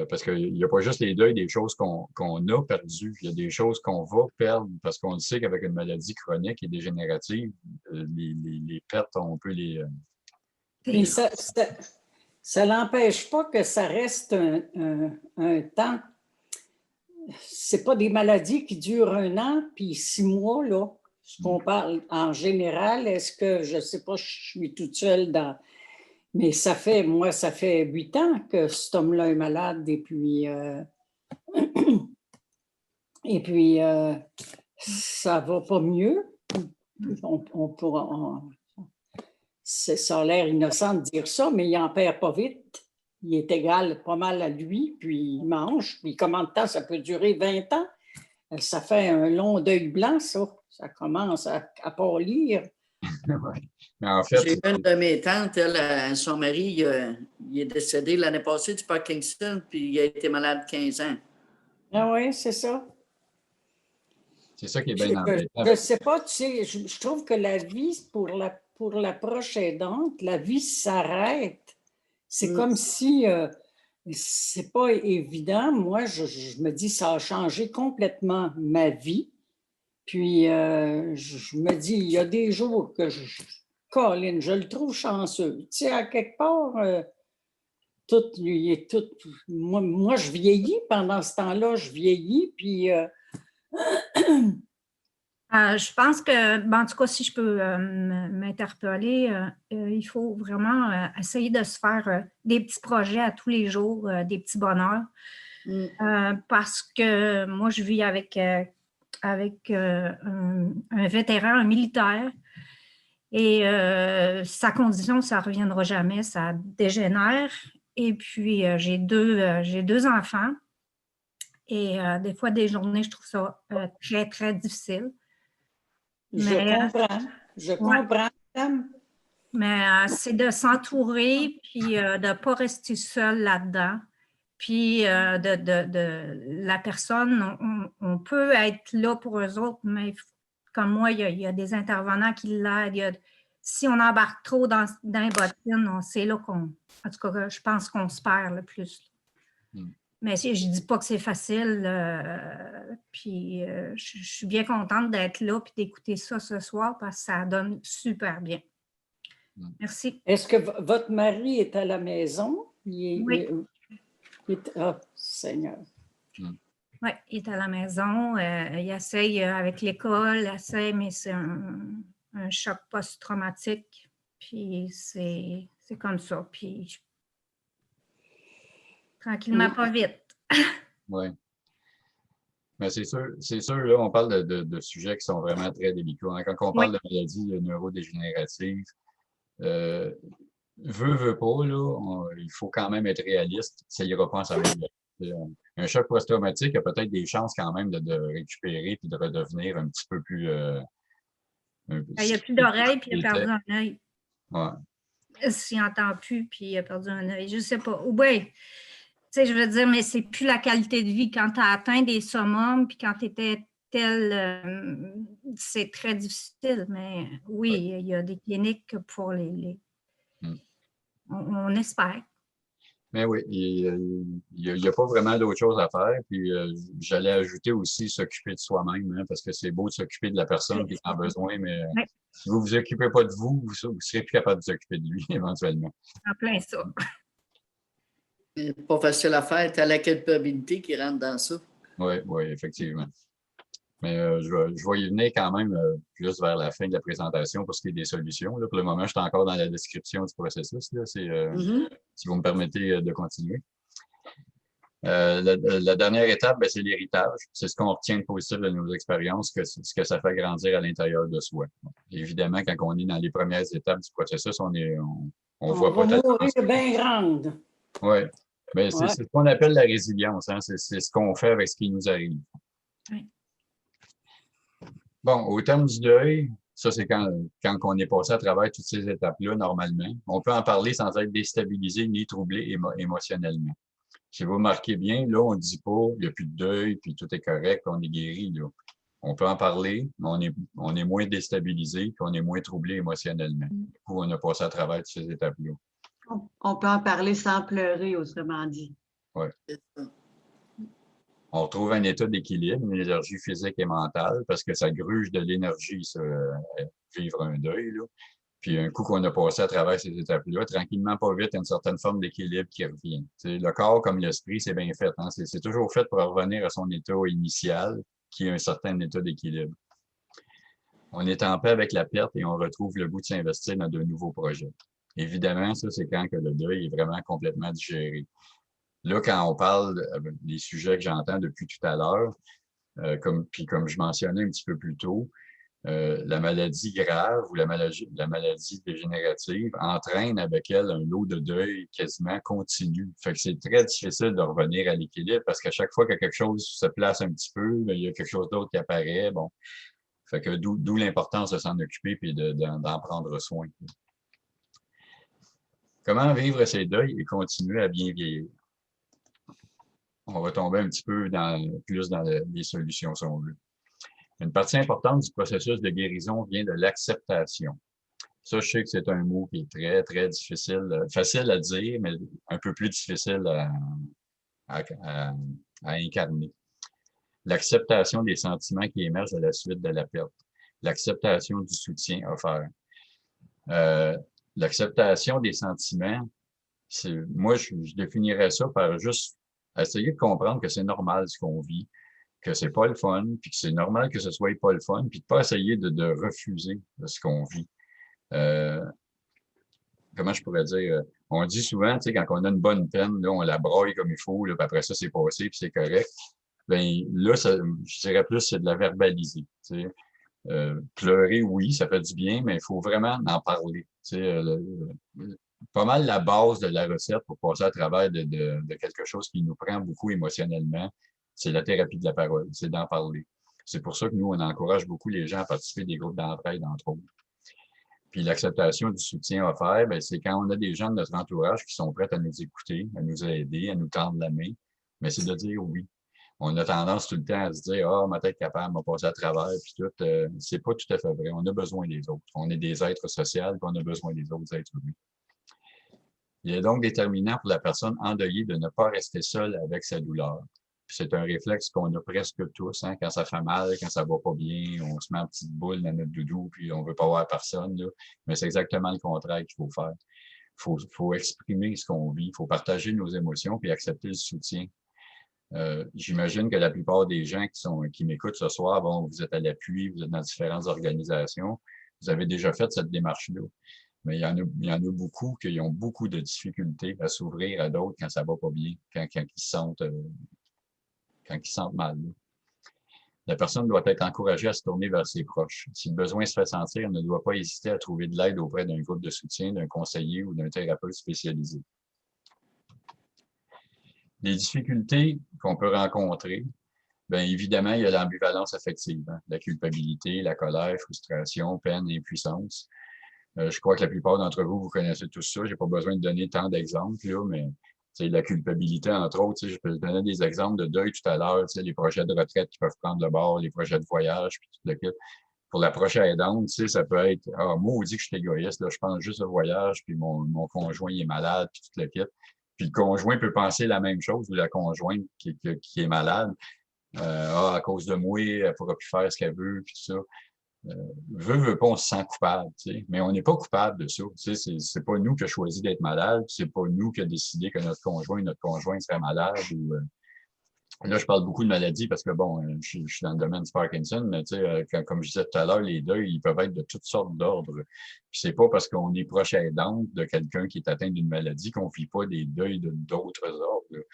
Speaker 4: parce qu'il n'y a pas juste les deuils des choses qu'on a perdues. Il y a des choses qu'on va perdre parce qu'on le sait qu'avec une maladie chronique et dégénérative, les pertes, on peut les...
Speaker 5: Mais ça n'empêche pas que ça reste un temps. C'est pas des maladies qui durent 1 an, puis 6 mois, là. Ce qu'on parle en général, est-ce que, je ne sais pas, je suis toute seule dans... Mais ça fait 8 ans que cet homme-là est malade, et puis ça va pas mieux. Ça a l'air innocent de dire ça, mais il n'en perd pas vite. Il est égal pas mal à lui, puis il mange. Puis combien de temps ça peut durer? 20 ans? Ça fait un long deuil blanc, ça. Ça commence à pâlir.
Speaker 4: Mais en fait,
Speaker 8: j'ai une de mes tantes, son mari, il est décédé l'année passée du Parkinson, puis il a été malade 15 ans.
Speaker 5: Ah oui, c'est ça.
Speaker 4: C'est ça qui est bien embêtant.
Speaker 5: Je ne sais pas, tu sais, je trouve que la vie, pour la proche aidante, la vie s'arrête. C'est comme si c'est pas évident. Moi, je me dis, ça a changé complètement ma vie. Puis, je me dis, il y a des jours que Colin, je le trouve chanceux. Tu sais, à quelque part, moi, je vieillis pendant ce temps-là, je vieillis, puis...
Speaker 6: je pense que, en tout cas, si je peux m'interpeller, il faut vraiment essayer de se faire des petits projets à tous les jours, des petits bonheurs. Parce que moi, je vis avec un vétéran, un militaire, et sa condition, ça ne reviendra jamais, ça dégénère. Et puis, j'ai deux enfants. Et des fois, des journées, je trouve ça très, très difficile.
Speaker 5: Je comprends.
Speaker 6: Mais c'est de s'entourer, puis de ne pas rester seul là-dedans. Puis la personne, on peut être là pour eux autres, mais comme moi, il y a des intervenants qui l'aident, si on embarque trop dans les bottines, c'est là qu'on... En tout cas, je pense qu'on se perd le plus. Mais je ne dis pas que c'est facile. Puis je suis bien contente d'être là et d'écouter ça ce soir parce que ça donne super bien. Merci.
Speaker 5: Est-ce que votre mari est à la maison?
Speaker 6: Oui.
Speaker 5: Oh, Seigneur.
Speaker 6: Oui, il est à la maison. Il essaye avec l'école, mais c'est un choc post-traumatique. Puis c'est comme ça. Puis tranquillement, pas vite.
Speaker 4: Oui. Mais c'est sûr, là, on parle de sujets qui sont vraiment très délicats. Hein. Quand on parle de maladies neurodégénératives, veut pas, là, il faut quand même être réaliste. Ça ira pas en s'en un choc post-traumatique a peut-être des chances quand même de récupérer puis de redevenir un petit peu plus...
Speaker 6: il n'y a plus d'oreilles puis il a perdu un œil.
Speaker 4: Ouais.
Speaker 6: S'il n'entend plus puis il a perdu un œil, je ne sais pas. Oui, tu sais, je veux dire, mais c'est plus la qualité de vie. Quand tu as atteint des summums puis quand tu étais tel, c'est très difficile. Mais oui, il y a des cliniques pour les... On espère.
Speaker 4: Mais oui, il n'y a pas vraiment d'autre chose à faire. Puis j'allais ajouter aussi s'occuper de soi-même, hein, parce que c'est beau de s'occuper de la personne qui en a besoin, mais si vous ne vous occupez pas de vous, vous ne serez plus capable de vous occuper de lui éventuellement.
Speaker 6: En plein ça.
Speaker 8: C'est pas facile à faire. Tu as la culpabilité qui rentre dans ça.
Speaker 4: Oui, effectivement. Mais je vais y venir quand même juste vers la fin de la présentation pour ce qui est des solutions. Là. Pour le moment, je suis encore dans la description du processus. Là. Si vous me permettez de continuer. La dernière étape, c'est l'héritage. C'est ce qu'on retient de positif de nos expériences, ce que ça fait grandir à l'intérieur de soi. Évidemment, quand on est dans les premières étapes du processus, on voit pas tellement.
Speaker 5: On va bien grande.
Speaker 4: Oui. Mais c'est ce qu'on appelle la résilience. Hein? C'est ce qu'on fait avec ce qui nous arrive.
Speaker 6: Oui.
Speaker 4: Bon, au terme du deuil, ça, c'est quand on est passé à travers toutes ces étapes-là, normalement. On peut en parler sans être déstabilisé ni troublé émotionnellement. Si vous remarquez bien, là, on ne dit pas il n'y a plus de deuil, puis tout est correct, on est guéri. Là. On peut en parler, mais on est moins déstabilisé, puis on est moins troublé émotionnellement. Du coup, on a passé à travers toutes ces étapes-là.
Speaker 1: On peut en parler sans pleurer, autrement dit.
Speaker 4: Oui. On retrouve un état d'équilibre, une énergie physique et mentale, parce que ça gruge de l'énergie, ça, vivre un deuil. Là. Puis un coup qu'on a passé à travers ces étapes-là, tranquillement, pas vite, il y a une certaine forme d'équilibre qui revient. T'sais, le corps, comme l'esprit, c'est bien fait. Hein? C'est toujours fait pour revenir à son état initial, qui est un certain état d'équilibre. On est en paix avec la perte et on retrouve le goût de s'investir dans de nouveaux projets. Évidemment, ça, c'est quand que le deuil est vraiment complètement digéré. Là, quand on parle des sujets que j'entends depuis tout à l'heure, comme je mentionnais un petit peu plus tôt, la maladie grave ou la maladie dégénérative entraîne avec elle un lot de deuil quasiment continu. Fait que c'est très difficile de revenir à l'équilibre parce qu'à chaque fois que quelque chose se place un petit peu, il y a quelque chose d'autre qui apparaît. Bon, fait que d'où l'importance de s'en occuper et d'en prendre soin. Comment vivre ces deuils et continuer à bien vieillir? On va tomber un petit peu plus dans les solutions, si on veut. Une partie importante du processus de guérison vient de l'acceptation. Ça, je sais que c'est un mot qui est très, très difficile, facile à dire, mais un peu plus difficile à incarner. L'acceptation des sentiments qui émergent à la suite de la perte. L'acceptation du soutien offert. L'acceptation des sentiments, moi, je définirais ça par juste essayer de comprendre que c'est normal ce qu'on vit, que c'est pas le fun, puis que c'est normal que ce soit pas le fun, puis de pas essayer de refuser ce qu'on vit. Comment je pourrais dire? On dit souvent, tu sais, quand on a une bonne peine, là, on la broye comme il faut, là, puis après ça, c'est passé, puis c'est correct. Ben là, je dirais plus, c'est de la verbaliser. Tu sais. Pleurer, oui, ça fait du bien, mais il faut vraiment en parler. Tu sais, pas mal la base de la recette pour passer à travers de quelque chose qui nous prend beaucoup émotionnellement, c'est la thérapie de la parole, c'est d'en parler. C'est pour ça que nous, on encourage beaucoup les gens à participer à des groupes d'entraide, entre autres. Puis l'acceptation du soutien offert, ben, c'est quand on a des gens de notre entourage qui sont prêts à nous écouter, à nous aider, à nous tendre la main, mais c'est de dire oui. On a tendance tout le temps à se dire « Ah, ma tête capable, m'a passé à travers, puis tout. C'est pas tout à fait vrai. On a besoin des autres. On est des êtres sociaux, puis on a besoin des autres êtres humains. Il est donc déterminant pour la personne endeuillée de ne pas rester seule avec sa douleur. C'est un réflexe qu'on a presque tous, hein, quand ça fait mal, quand ça va pas bien, on se met en petite boule dans notre doudou, puis on veut pas voir personne, là. Mais c'est exactement le contraire qu'il faut faire. Faut exprimer ce qu'on vit, il faut partager nos émotions, puis accepter le soutien. J'imagine que la plupart des gens qui m'écoutent ce soir, bon, vous êtes à l'appui, vous êtes dans différentes organisations, vous avez déjà fait cette démarche-là. Mais il y en a beaucoup qui ont beaucoup de difficultés à s'ouvrir à d'autres quand ça va pas bien, quand ils se sentent mal. La personne doit être encouragée à se tourner vers ses proches. Si le besoin se fait sentir, elle ne doit pas hésiter à trouver de l'aide auprès d'un groupe de soutien, d'un conseiller ou d'un thérapeute spécialisé. Les difficultés qu'on peut rencontrer, bien évidemment, il y a l'ambivalence affective, hein, la culpabilité, la colère, frustration, peine, impuissance. Je crois que la plupart d'entre vous, vous connaissez tout ça. J'ai pas besoin de donner tant d'exemples, là, mais la culpabilité, entre autres, je peux donner des exemples de deuil tout à l'heure, les projets de retraite qui peuvent prendre le bord, les projets de voyage, puis tout le kit. Pour la prochaine aidante, ça peut être « Ah, moi, on dit que je suis égoïste, là, je pense juste au voyage, puis mon conjoint il est malade, puis tout le kit. » Puis le conjoint peut penser la même chose, ou la conjointe qui est malade. Ah, à cause de moi, elle ne pourra plus faire ce qu'elle veut, puis tout ça. Veut pas, on se sent coupable, mais on n'est pas coupable de ça. C'est pas nous qui avons choisi d'être malade, c'est pas nous qui avons décidé que notre conjoint serait malade. Là, je parle beaucoup de maladie parce que, bon, je suis dans le domaine du Parkinson, mais comme je disais tout à l'heure, les deuils, ils peuvent être de toutes sortes d'ordres. Puis c'est pas parce qu'on est proche aidante de quelqu'un qui est atteint d'une maladie qu'on vit pas des deuils d'autres ordres.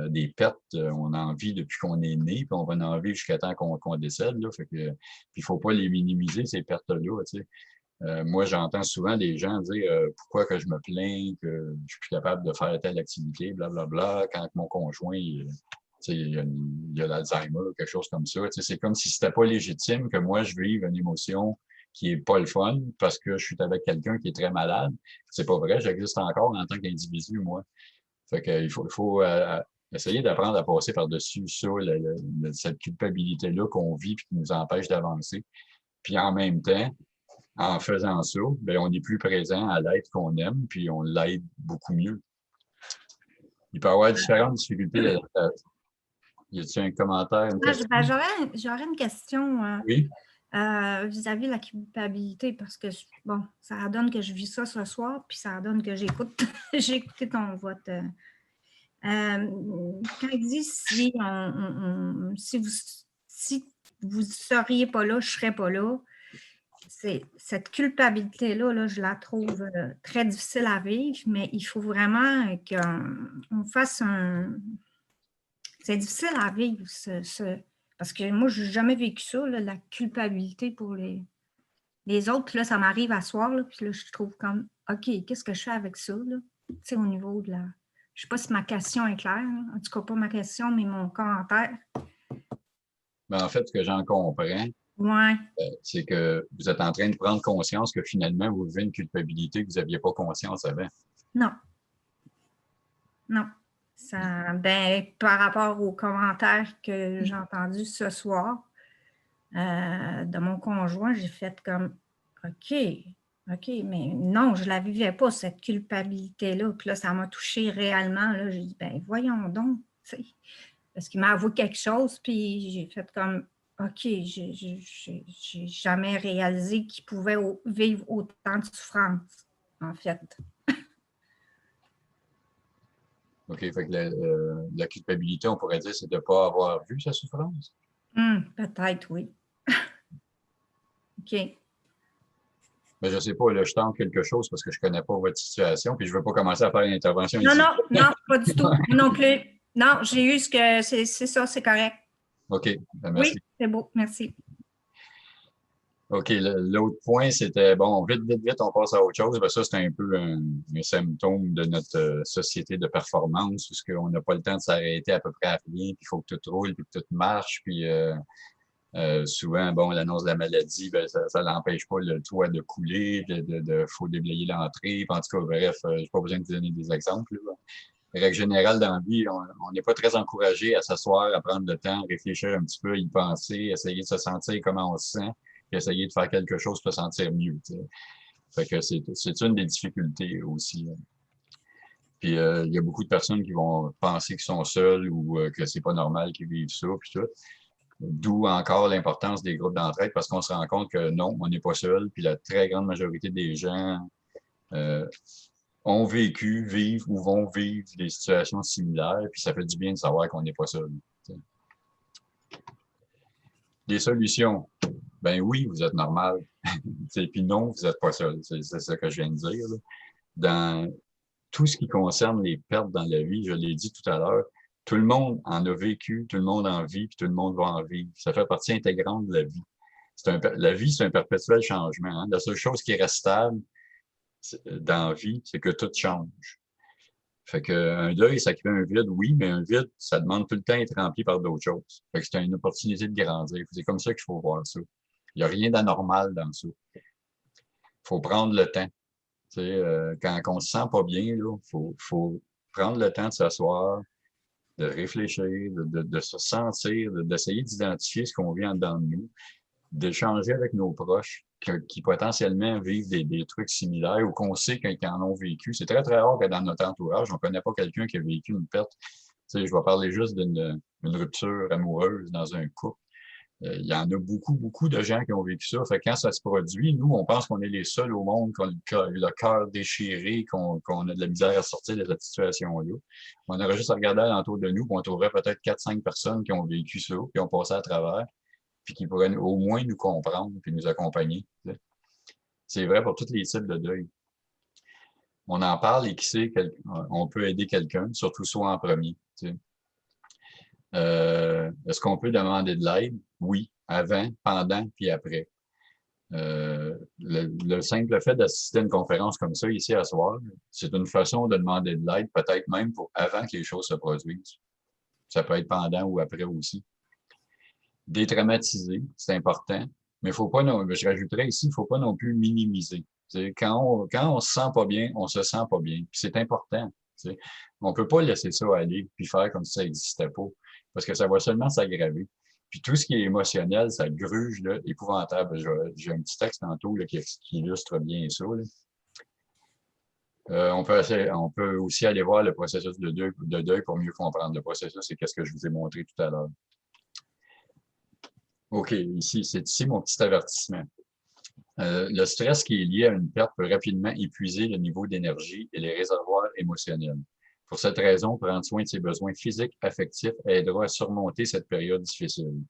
Speaker 4: Des pertes, on en vit depuis qu'on est né, puis on va en vivre jusqu'à temps qu'on décède. Là, fait que, puis il faut pas les minimiser, ces pertes-là. Moi, j'entends souvent des gens dire pourquoi que je me plains, que je suis plus capable de faire telle activité, blablabla, quand mon conjoint il a l'Alzheimer ou quelque chose comme ça. C'est comme si c'était pas légitime que moi, je vive une émotion qui est pas le fun parce que je suis avec quelqu'un qui est très malade. C'est pas vrai, j'existe encore en tant qu'individu, moi. Fait que il faut essayer d'apprendre à passer par-dessus ça, cette culpabilité-là qu'on vit et qui nous empêche d'avancer. Puis en même temps, en faisant ça, bien, on est plus présent à l'être qu'on aime, puis on l'aide beaucoup mieux. Il peut y avoir différentes difficultés d'adaptation. Y a-t-il un commentaire?
Speaker 6: J'aurais une question
Speaker 4: oui?
Speaker 6: Vis-à-vis de la culpabilité, parce que, bon, ça donne que je vis ça ce soir, puis ça donne que j'ai écouté ton vote. Quand il dit si vous ne seriez pas là, je ne serais pas là, cette culpabilité-là, là, je la trouve très difficile à vivre, mais il faut vraiment qu'on fasse un... C'est difficile à vivre, parce que moi, je n'ai jamais vécu ça, là, la culpabilité pour les autres. Puis là, ça m'arrive à soir, là, puis là, je trouve comme, OK, qu'est-ce que je fais avec ça, là? Tu sais, au niveau de la... Je ne sais pas si ma question est claire, là. En tout cas, pas ma question, mais mon commentaire.
Speaker 4: Ben, en fait, ce que j'en comprends,
Speaker 6: ouais.
Speaker 4: C'est que vous êtes en train de prendre conscience que finalement, vous vivez une culpabilité que vous n'aviez pas conscience avant.
Speaker 6: Non. Non. Ça, ben, par rapport aux commentaires que j'ai entendus ce soir de mon conjoint, j'ai fait comme OK, mais non, je ne la vivais pas, cette culpabilité-là. Puis là, ça m'a touchée réellement. Là. J'ai dit, ben voyons donc, parce qu'il m'a avoué quelque chose, puis j'ai fait comme OK, j'ai jamais réalisé qu'il pouvait vivre autant de souffrance, en fait.
Speaker 4: OK, fait que la culpabilité, on pourrait dire, c'est de ne pas avoir vu sa souffrance?
Speaker 6: Peut-être, oui. OK.
Speaker 4: Mais je ne sais pas, là, je tente quelque chose parce que je ne connais pas votre situation, puis je ne veux pas commencer à faire une intervention ici.
Speaker 6: Non, pas du tout. Non plus. Non, j'ai eu ce que... C'est ça, c'est correct.
Speaker 4: OK, ben merci.
Speaker 6: Oui, c'est beau, merci.
Speaker 4: OK, l'autre point, c'était, bon, vite, on passe à autre chose. Ben, ça, c'est un peu un symptôme de notre société de performance, où on n'a pas le temps de s'arrêter à peu près à rien, puis il faut que tout roule, puis que tout marche, puis souvent, bon, l'annonce de la maladie, ben, ça n'empêche pas le toit de couler, faut déblayer l'entrée, en tout cas, bref, j'ai pas besoin de vous donner des exemples, là. règle générale dans la vie, on n'est pas très encouragé à s'asseoir, à prendre le temps, réfléchir un petit peu, à y penser, essayer de se sentir comment on se sent, puis essayer de faire quelque chose pour se sentir mieux. T'sais. Fait que c'est une des difficultés aussi. Puis il y a beaucoup de personnes qui vont penser qu'ils sont seuls ou que c'est pas normal qu'ils vivent ça, puis tout. D'où encore l'importance des groupes d'entraide, parce qu'on se rend compte que non, on n'est pas seul, puis la très grande majorité des gens ont vécu, vivent ou vont vivre des situations similaires, puis ça fait du bien de savoir qu'on n'est pas seul. T'sais. Des solutions. Ben oui, vous êtes normal. Puis non, vous n'êtes pas seul. C'est ça que je viens de dire. Là. Dans tout ce qui concerne les pertes dans la vie, je l'ai dit tout à l'heure, tout le monde en a vécu, tout le monde en vit, puis tout le monde va en vivre. Ça fait partie intégrante de la vie. La vie, c'est un perpétuel changement. Hein. La seule chose qui reste stable dans la vie, c'est que tout change. Fait qu'un deuil, ça crée un vide, oui, mais un vide, ça demande tout le temps d'être rempli par d'autres choses. Fait que c'est une opportunité de grandir. C'est comme ça qu'il faut voir ça. Il n'y a rien d'anormal dans ça. Il faut prendre le temps. Quand on se sent pas bien, il faut prendre le temps de s'asseoir, de réfléchir, de se sentir, d'essayer d'identifier ce qu'on vit en dedans de nous, d'échanger avec nos proches qui potentiellement vivent des trucs similaires ou qu'on sait qu'ils en ont vécu. C'est très, très rare que dans notre entourage, on ne connaît pas quelqu'un qui a vécu une perte. Je vais parler juste d'une rupture amoureuse dans un couple. Il y en a beaucoup, beaucoup de gens qui ont vécu ça. Fait que quand ça se produit, nous, on pense qu'on est les seuls au monde, qu'on a le cœur déchiré, qu'on a de la misère à sortir de cette situation-là. On aurait juste à regarder alentour de nous, puis on trouverait peut-être 4-5 personnes qui ont vécu ça, qui ont passé à travers, puis qui pourraient au moins nous comprendre, puis nous accompagner. C'est vrai pour tous les types de deuil. On en parle et qui sait on peut aider quelqu'un, surtout soi en premier. Est-ce qu'on peut demander de l'aide? Oui, avant, pendant, puis après. Le simple fait d'assister à une conférence comme ça ici à soir, c'est une façon de demander de l'aide, peut-être même pour avant que les choses se produisent. Ça peut être pendant ou après aussi. Détraumatiser, c'est important, mais faut pas je rajouterais ici, il ne faut pas non plus minimiser. Quand on se sent pas bien, on se sent pas bien. Puis c'est important. T'sais. On peut pas laisser ça aller puis faire comme si ça n'existait pas, parce que ça va seulement s'aggraver. Puis tout ce qui est émotionnel, ça gruge là, épouvantable. J'ai un petit texte tantôt là, qui illustre bien ça. On peut aussi aller voir le processus de deuil pour mieux comprendre le processus. C'est ce que je vous ai montré tout à l'heure. OK, c'est ici mon petit avertissement. Le stress qui est lié à une perte peut rapidement épuiser le niveau d'énergie et les réservoirs émotionnels. Pour cette raison, prendre soin de ses besoins physiques, affectifs aidera à surmonter cette période difficile.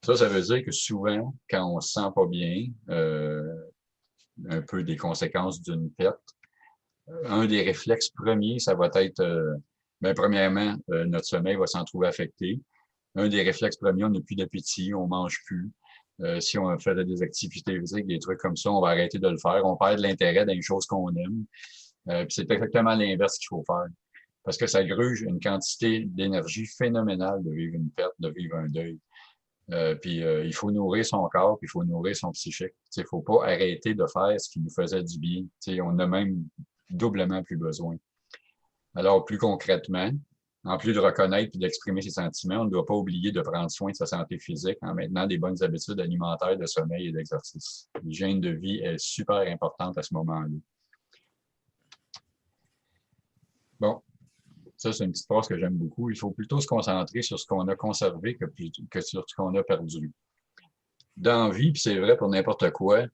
Speaker 4: Ça veut dire que souvent, quand on se sent pas bien, un peu des conséquences d'une perte, un des réflexes premiers, ça va être, premièrement, notre sommeil va s'en trouver affecté. Un des réflexes premiers, on n'a plus d'appétit, on mange plus. Si on fait des activités physiques, des trucs comme ça, on va arrêter de le faire. On perd de l'intérêt dans les choses qu'on aime. Puis c'est exactement l'inverse qu'il faut faire. Parce que ça gruge une quantité d'énergie phénoménale de vivre une perte, de vivre un deuil. Il faut nourrir son corps, puis il faut nourrir son psychique. Il ne faut pas arrêter de faire ce qui nous faisait du bien. On a même doublement plus besoin. Alors, plus concrètement, en plus de reconnaître et d'exprimer ses sentiments, on ne doit pas oublier de prendre soin de sa santé physique en maintenant des bonnes habitudes alimentaires, de sommeil et d'exercice. L'hygiène de vie est super importante à ce moment-là. Bon, ça, c'est une petite phrase que j'aime beaucoup. Il faut plutôt se concentrer sur ce qu'on a conservé que sur ce qu'on a perdu. Dans la vie, puis c'est vrai pour n'importe quoi,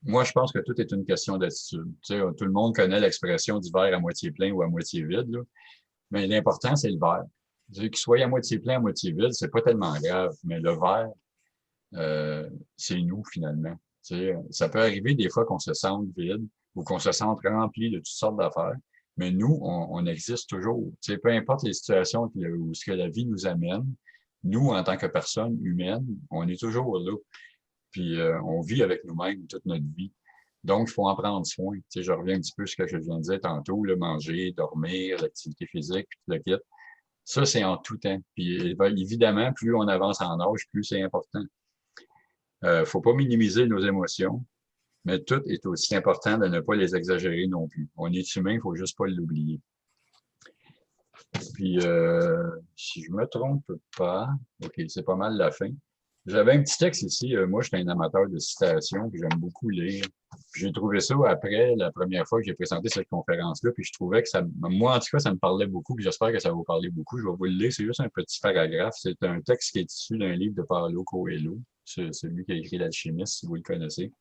Speaker 4: moi, je pense que tout est une question d'attitude. Tout le monde connaît l'expression du verre à moitié plein ou à moitié vide, là. Mais l'important, c'est le verre. Qu'il soit à moitié plein, à moitié vide, c'est pas tellement grave. Mais le verre, c'est nous, finalement. Ça peut arriver des fois qu'on se sente vide ou qu'on se sente rempli de toutes sortes d'affaires. Mais nous, on existe toujours. Peu importe les situations où ce que la vie nous amène, nous, en tant que personnes humaines, on est toujours là. Puis on vit avec nous-mêmes toute notre vie. Donc, il faut en prendre soin. Je reviens un petit peu sur ce que je viens de dire tantôt, là, manger, dormir, l'activité physique, puis tout le kit. Ça, c'est en tout temps. Puis évidemment, plus on avance en âge, plus c'est important. Faut pas minimiser nos émotions, mais tout est aussi important de ne pas les exagérer non plus. On est humain, il faut juste pas l'oublier. Puis, si je me trompe pas, OK, c'est pas mal la fin. J'avais un petit texte ici. Moi, je suis un amateur de citations, puis j'aime beaucoup lire. Puis j'ai trouvé ça après la première fois que j'ai présenté cette conférence-là, puis je trouvais que moi, en tout cas, ça me parlait beaucoup, puis j'espère que ça va vous parler beaucoup. Je vais vous le lire. C'est juste un petit paragraphe. C'est un texte qui est issu d'un livre de Paulo Coelho. C'est celui qui a écrit L'Alchimiste, si vous le connaissez.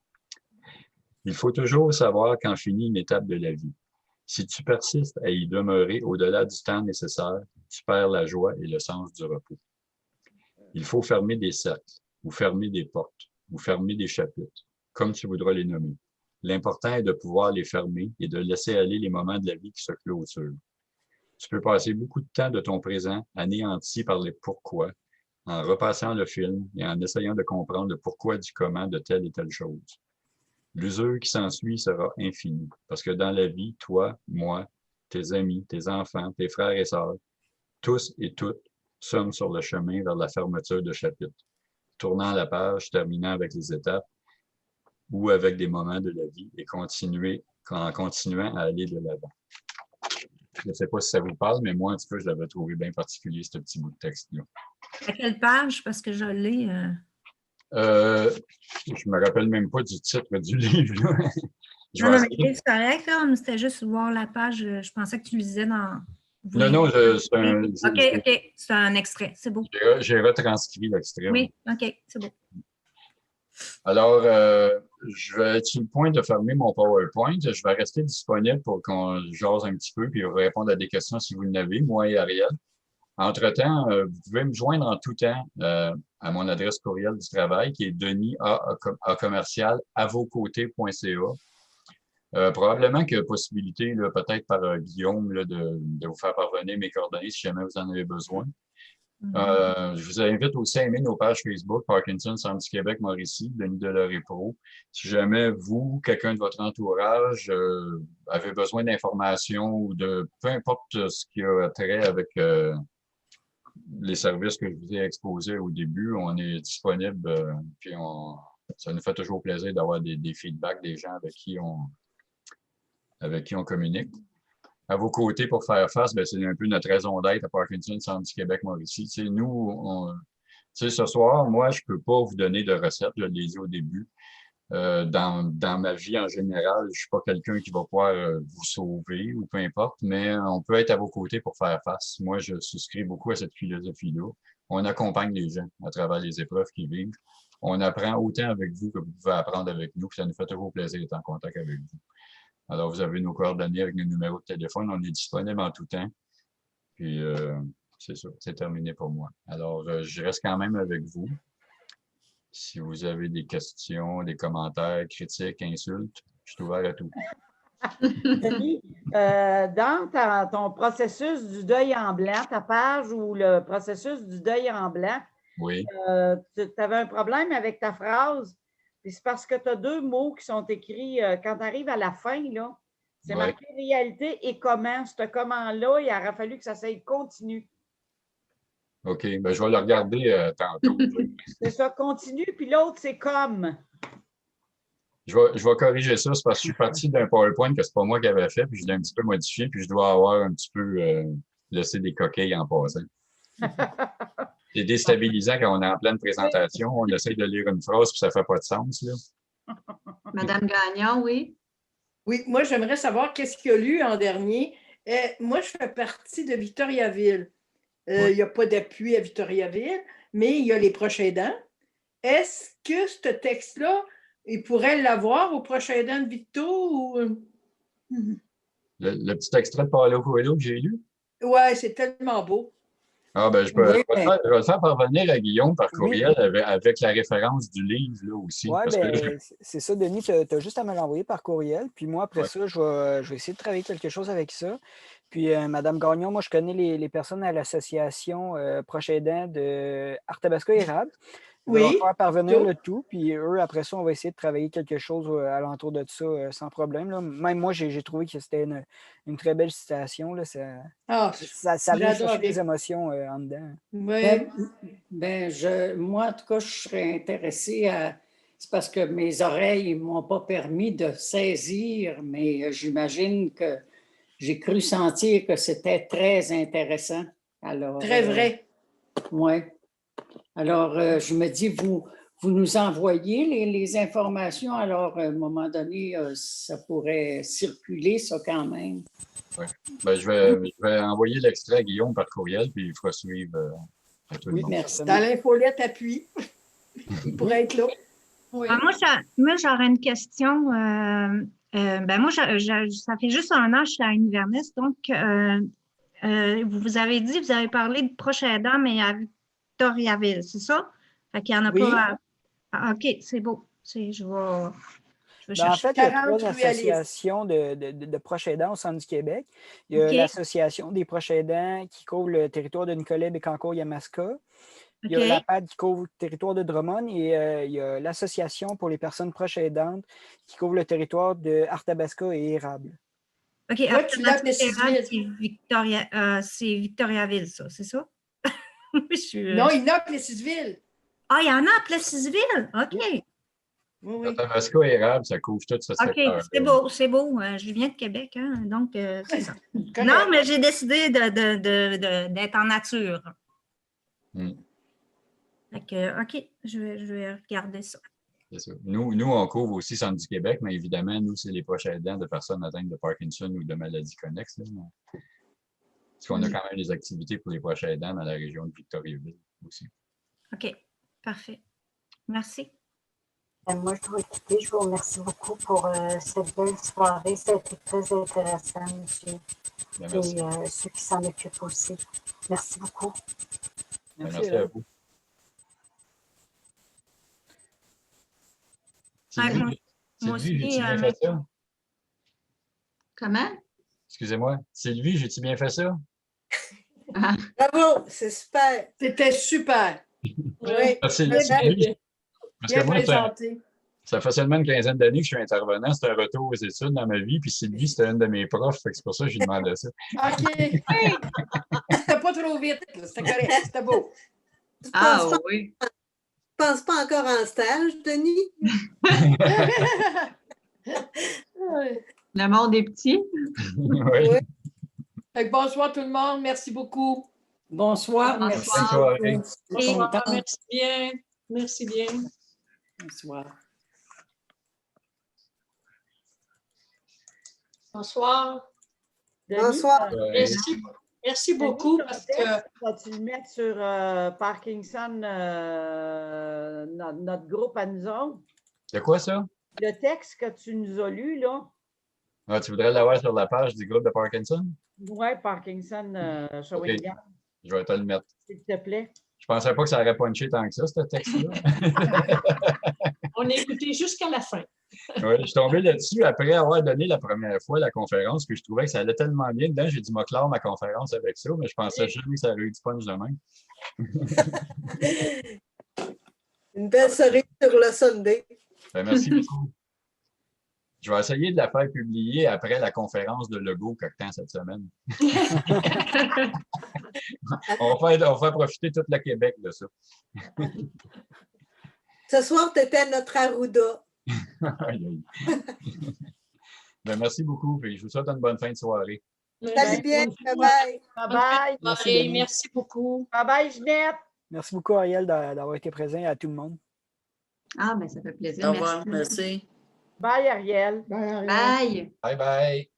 Speaker 4: Il faut toujours savoir quand finit une étape de la vie. Si tu persistes à y demeurer au-delà du temps nécessaire, tu perds la joie et le sens du repos. Il faut fermer des cercles, ou fermer des portes, ou fermer des chapitres, comme tu voudras les nommer. L'important est de pouvoir les fermer et de laisser aller les moments de la vie qui se clôturent. Tu peux passer beaucoup de temps de ton présent anéanti par les pourquoi, en repassant le film et en essayant de comprendre le pourquoi du comment de telle et telle chose. L'usure qui s'ensuit sera infinie, parce que dans la vie, toi, moi, tes amis, tes enfants, tes frères et sœurs, tous et toutes sommes sur le chemin vers la fermeture de chapitre, tournant la page, terminant avec les étapes ou avec des moments de la vie et en continuant à aller de l'avant. Je ne sais pas si ça vous parle, mais moi, en tout cas, je l'avais trouvé bien particulier, ce petit bout de texte-là.
Speaker 6: À quelle page? Parce que je l'ai.
Speaker 4: Je me rappelle même pas du titre du livre. Là.
Speaker 6: Non, mais c'est correct, là, mais c'était juste voir la page. Je pensais que tu lisais dans.
Speaker 4: Non, c'est un.
Speaker 6: OK, c'est un extrait, c'est beau.
Speaker 4: J'ai retranscrit l'extrait.
Speaker 6: Oui, OK, c'est beau.
Speaker 4: Alors, je vais être sur le point de fermer mon PowerPoint. Je vais rester disponible pour qu'on jase un petit peu puis répondre à des questions si vous en avez, moi et Ariel. Entre-temps, vous pouvez me joindre en tout temps à mon adresse courriel du travail qui est denis@avoscotés.ca. Probablement qu'il y a possibilité, là, peut-être par Guillaume, là, de vous faire parvenir mes coordonnées si jamais vous en avez besoin. Je vous invite aussi à aimer nos pages Facebook, Parkinson Centre du Québec, Mauricie, Denis Delory-Pro. Si jamais vous, quelqu'un de votre entourage, avez besoin d'informations ou de peu importe ce qui a trait avec les services que je vous ai exposés au début, on est disponible, puis ça nous fait toujours plaisir d'avoir des feedbacks des gens avec qui on communique. À vos côtés pour faire face, c'est un peu notre raison d'être à Parkinson Centre du Québec, Mauricie. Nous, ce soir, moi, je peux pas vous donner de recettes, je l'ai dit au début. Dans ma vie en général, je suis pas quelqu'un qui va pouvoir vous sauver ou peu importe, mais on peut être à vos côtés pour faire face. Moi, je souscris beaucoup à cette philosophie-là. On accompagne les gens à travers les épreuves qu'ils vivent. On apprend autant avec vous que vous pouvez apprendre avec nous, puis ça nous fait toujours plaisir d'être en contact avec vous. Alors, vous avez nos coordonnées avec nos numéros de téléphone. On est disponible en tout temps. Puis, c'est ça, c'est terminé pour moi. Alors, je reste quand même avec vous. Si vous avez des questions, des commentaires, critiques, insultes, je suis ouvert à tout.
Speaker 9: Denis, dans ton processus du deuil en blanc, ta page ou le processus du deuil en blanc,
Speaker 4: oui.
Speaker 9: Tu avais un problème avec ta phrase. C'est parce que tu as deux mots qui sont écrits quand tu arrives à la fin, là. C'est marqué réalité et comment. Ce comment-là, il aurait fallu que ça s'aille continue.
Speaker 4: OK, je vais le regarder tantôt.
Speaker 9: C'est ça, continue, puis l'autre, c'est comme.
Speaker 4: Je vais corriger ça, c'est parce que je suis parti d'un PowerPoint que c'est pas moi qui avais fait, puis je l'ai un petit peu modifié, puis je dois avoir un petit peu laissé des coquilles en passant. C'est déstabilisant quand on est en pleine présentation. On essaie de lire une phrase, puis ça fait pas de sens, là.
Speaker 1: Madame Gagnon, oui?
Speaker 2: Oui, moi, j'aimerais savoir qu'est-ce qu'il y a lu en dernier. Moi, je fais partie de Victoriaville. Il n'y a pas d'appui à Victoriaville, mais il y a les proches aidants. Est-ce que ce texte-là, il pourrait l'avoir au proche aidant de Victo? Ou...
Speaker 4: Le petit extrait de Paulo Coelho que j'ai lu?
Speaker 2: Oui, c'est tellement beau.
Speaker 4: Ah, je vais le faire parvenir à Guillaume par courriel avec la référence du livre là aussi.
Speaker 3: Oui, c'est ça, Denis, tu as juste à me l'envoyer par courriel. Puis moi, après ça, je vais essayer de travailler quelque chose avec ça. Puis, Mme Gagnon, moi, je connais les personnes à l'association Proches aidants de Arthabasca-Érable.
Speaker 2: Oui.
Speaker 3: On va faire parvenir le tout. Puis eux, après ça, on va essayer de travailler quelque chose alentour de ça sans problème. Là. Même moi, j'ai trouvé que c'était une très belle citation. Là. Ça vient chercher des émotions en dedans.
Speaker 5: Oui. Moi, en tout cas, je serais intéressée à... C'est parce que mes oreilles ne m'ont pas permis de saisir, mais j'imagine que j'ai cru sentir que c'était très intéressant. Alors,
Speaker 2: Très vrai.
Speaker 5: Oui. Alors, je me dis, vous nous envoyez les informations, alors à un moment donné, ça pourrait circuler, ça quand même.
Speaker 4: Oui. Ben, je vais envoyer l'extrait à Guillaume par courriel, puis il fera suivre à tout le monde.
Speaker 5: Merci.
Speaker 2: Dans l'infolette appui. Il pourrait être là. Oui.
Speaker 6: Moi, j'aurais une question. Moi, ça fait juste un an que je suis à Inverness, donc vous avez dit, vous avez parlé de proche aidant, mais à Victoriaville, c'est ça? Fait qu'il n'y en a pas. OK, c'est beau. Je vais
Speaker 3: En
Speaker 6: chercher.
Speaker 3: fait, il y a 3 associations de proches aidants au centre du Québec. Il y a l'Association des proches aidants qui couvre le territoire de Nicolet, Bécancour, Yamaska. Il y a l'APAD qui couvre le territoire de Drummond et il y a l'Association pour les personnes proches aidantes qui couvre le territoire de Arthabasca et Érable.
Speaker 6: OK, Arthabasca et Érable, c'est Victoriaville, ça, c'est ça?
Speaker 2: Non, il y en a à Plessisville.
Speaker 6: Ah, il y en a à Plessisville? OK.
Speaker 2: Oui.
Speaker 4: Arthabasca et Érable, ça couvre tout ce secteur.
Speaker 6: OK, c'est beau. Je viens de Québec, hein, donc c'est ça. Non, mais j'ai décidé d'être en nature. OK, je vais regarder ça.
Speaker 4: C'est ça. Nous, on couvre aussi Centre du Québec, mais évidemment, nous, c'est les proches aidants de personnes atteintes de Parkinson ou de maladies connexes. Parce qu'on a quand même des activités pour les proches aidants dans la région de Victoriaville aussi.
Speaker 6: OK, parfait. Merci.
Speaker 10: Moi, je dois quitter. Je vous remercie beaucoup pour cette belle soirée. Ça a été très intéressant, monsieur. Et ceux qui s'en occupent aussi. Merci beaucoup.
Speaker 4: Merci à vous. Sylvie, j'ai-tu bien fait ça?
Speaker 1: Comment?
Speaker 4: Excusez-moi. Sylvie, j'ai-tu bien fait ça?
Speaker 11: Bravo, c'est super.
Speaker 2: C'était super.
Speaker 11: Oui.
Speaker 4: Merci,
Speaker 11: bien
Speaker 4: Sylvie. Parce que moi,
Speaker 2: présenté.
Speaker 4: ça fait seulement une quinzaine d'années que je suis intervenant. C'était un retour aux études dans ma vie. Puis Sylvie, c'était une de mes profs. C'est pour ça que j'ai demandé ça.
Speaker 2: OK. C'était pas trop vite. C'était correct. C'était beau.
Speaker 1: Oui.
Speaker 11: Tu ne penses pas encore en stage, Denis?
Speaker 1: Le monde est petit.
Speaker 4: Oui.
Speaker 2: Fait que bonsoir tout le monde. Merci beaucoup.
Speaker 5: Bonsoir.
Speaker 4: Merci.
Speaker 2: Bonsoir. Merci bien. Merci bien.
Speaker 5: Bonsoir.
Speaker 2: Bonsoir.
Speaker 11: Bonsoir.
Speaker 2: Merci beaucoup. Parce que...
Speaker 9: Vas-tu le mettre sur Parkinson, notre groupe à nous autres?
Speaker 4: C'est quoi ça?
Speaker 9: Le texte que tu nous as lu, là.
Speaker 4: Ah, tu voudrais l'avoir sur la page du groupe de Parkinson?
Speaker 9: Oui, Parkinson, Shawinigan.
Speaker 4: Okay. Je vais te le mettre.
Speaker 9: S'il te plaît.
Speaker 4: Je pensais pas que ça aurait punché tant que ça, ce texte-là.
Speaker 2: On a écouté jusqu'à la fin.
Speaker 4: Oui, je suis tombé là-dessus après avoir donné la première fois la conférence, puis je trouvais que ça allait tellement bien dedans. J'ai dit, moi, clore ma conférence avec ça, mais je pensais jamais que ça aurait eu du punch de même.
Speaker 11: Une belle soirée sur le Sunday.
Speaker 4: Ben, merci beaucoup. Je vais essayer de la faire publier après la conférence de Legault quelque temps cette semaine. on va faire profiter tout le Québec de ça.
Speaker 11: Ce soir, tu étais notre Arruda.
Speaker 4: Ben, merci beaucoup. Je vous souhaite une bonne fin de soirée.
Speaker 11: Salut bien. Bye-bye.
Speaker 9: Bye-bye.
Speaker 2: Merci beaucoup.
Speaker 9: Bye-bye, Ginette.
Speaker 3: Merci beaucoup, Ariel, d'avoir été présent et à tout le monde.
Speaker 1: Ah, ben ça fait plaisir.
Speaker 8: Au revoir. Merci.
Speaker 9: Bye, Ariel.
Speaker 1: Bye.
Speaker 4: Bye bye.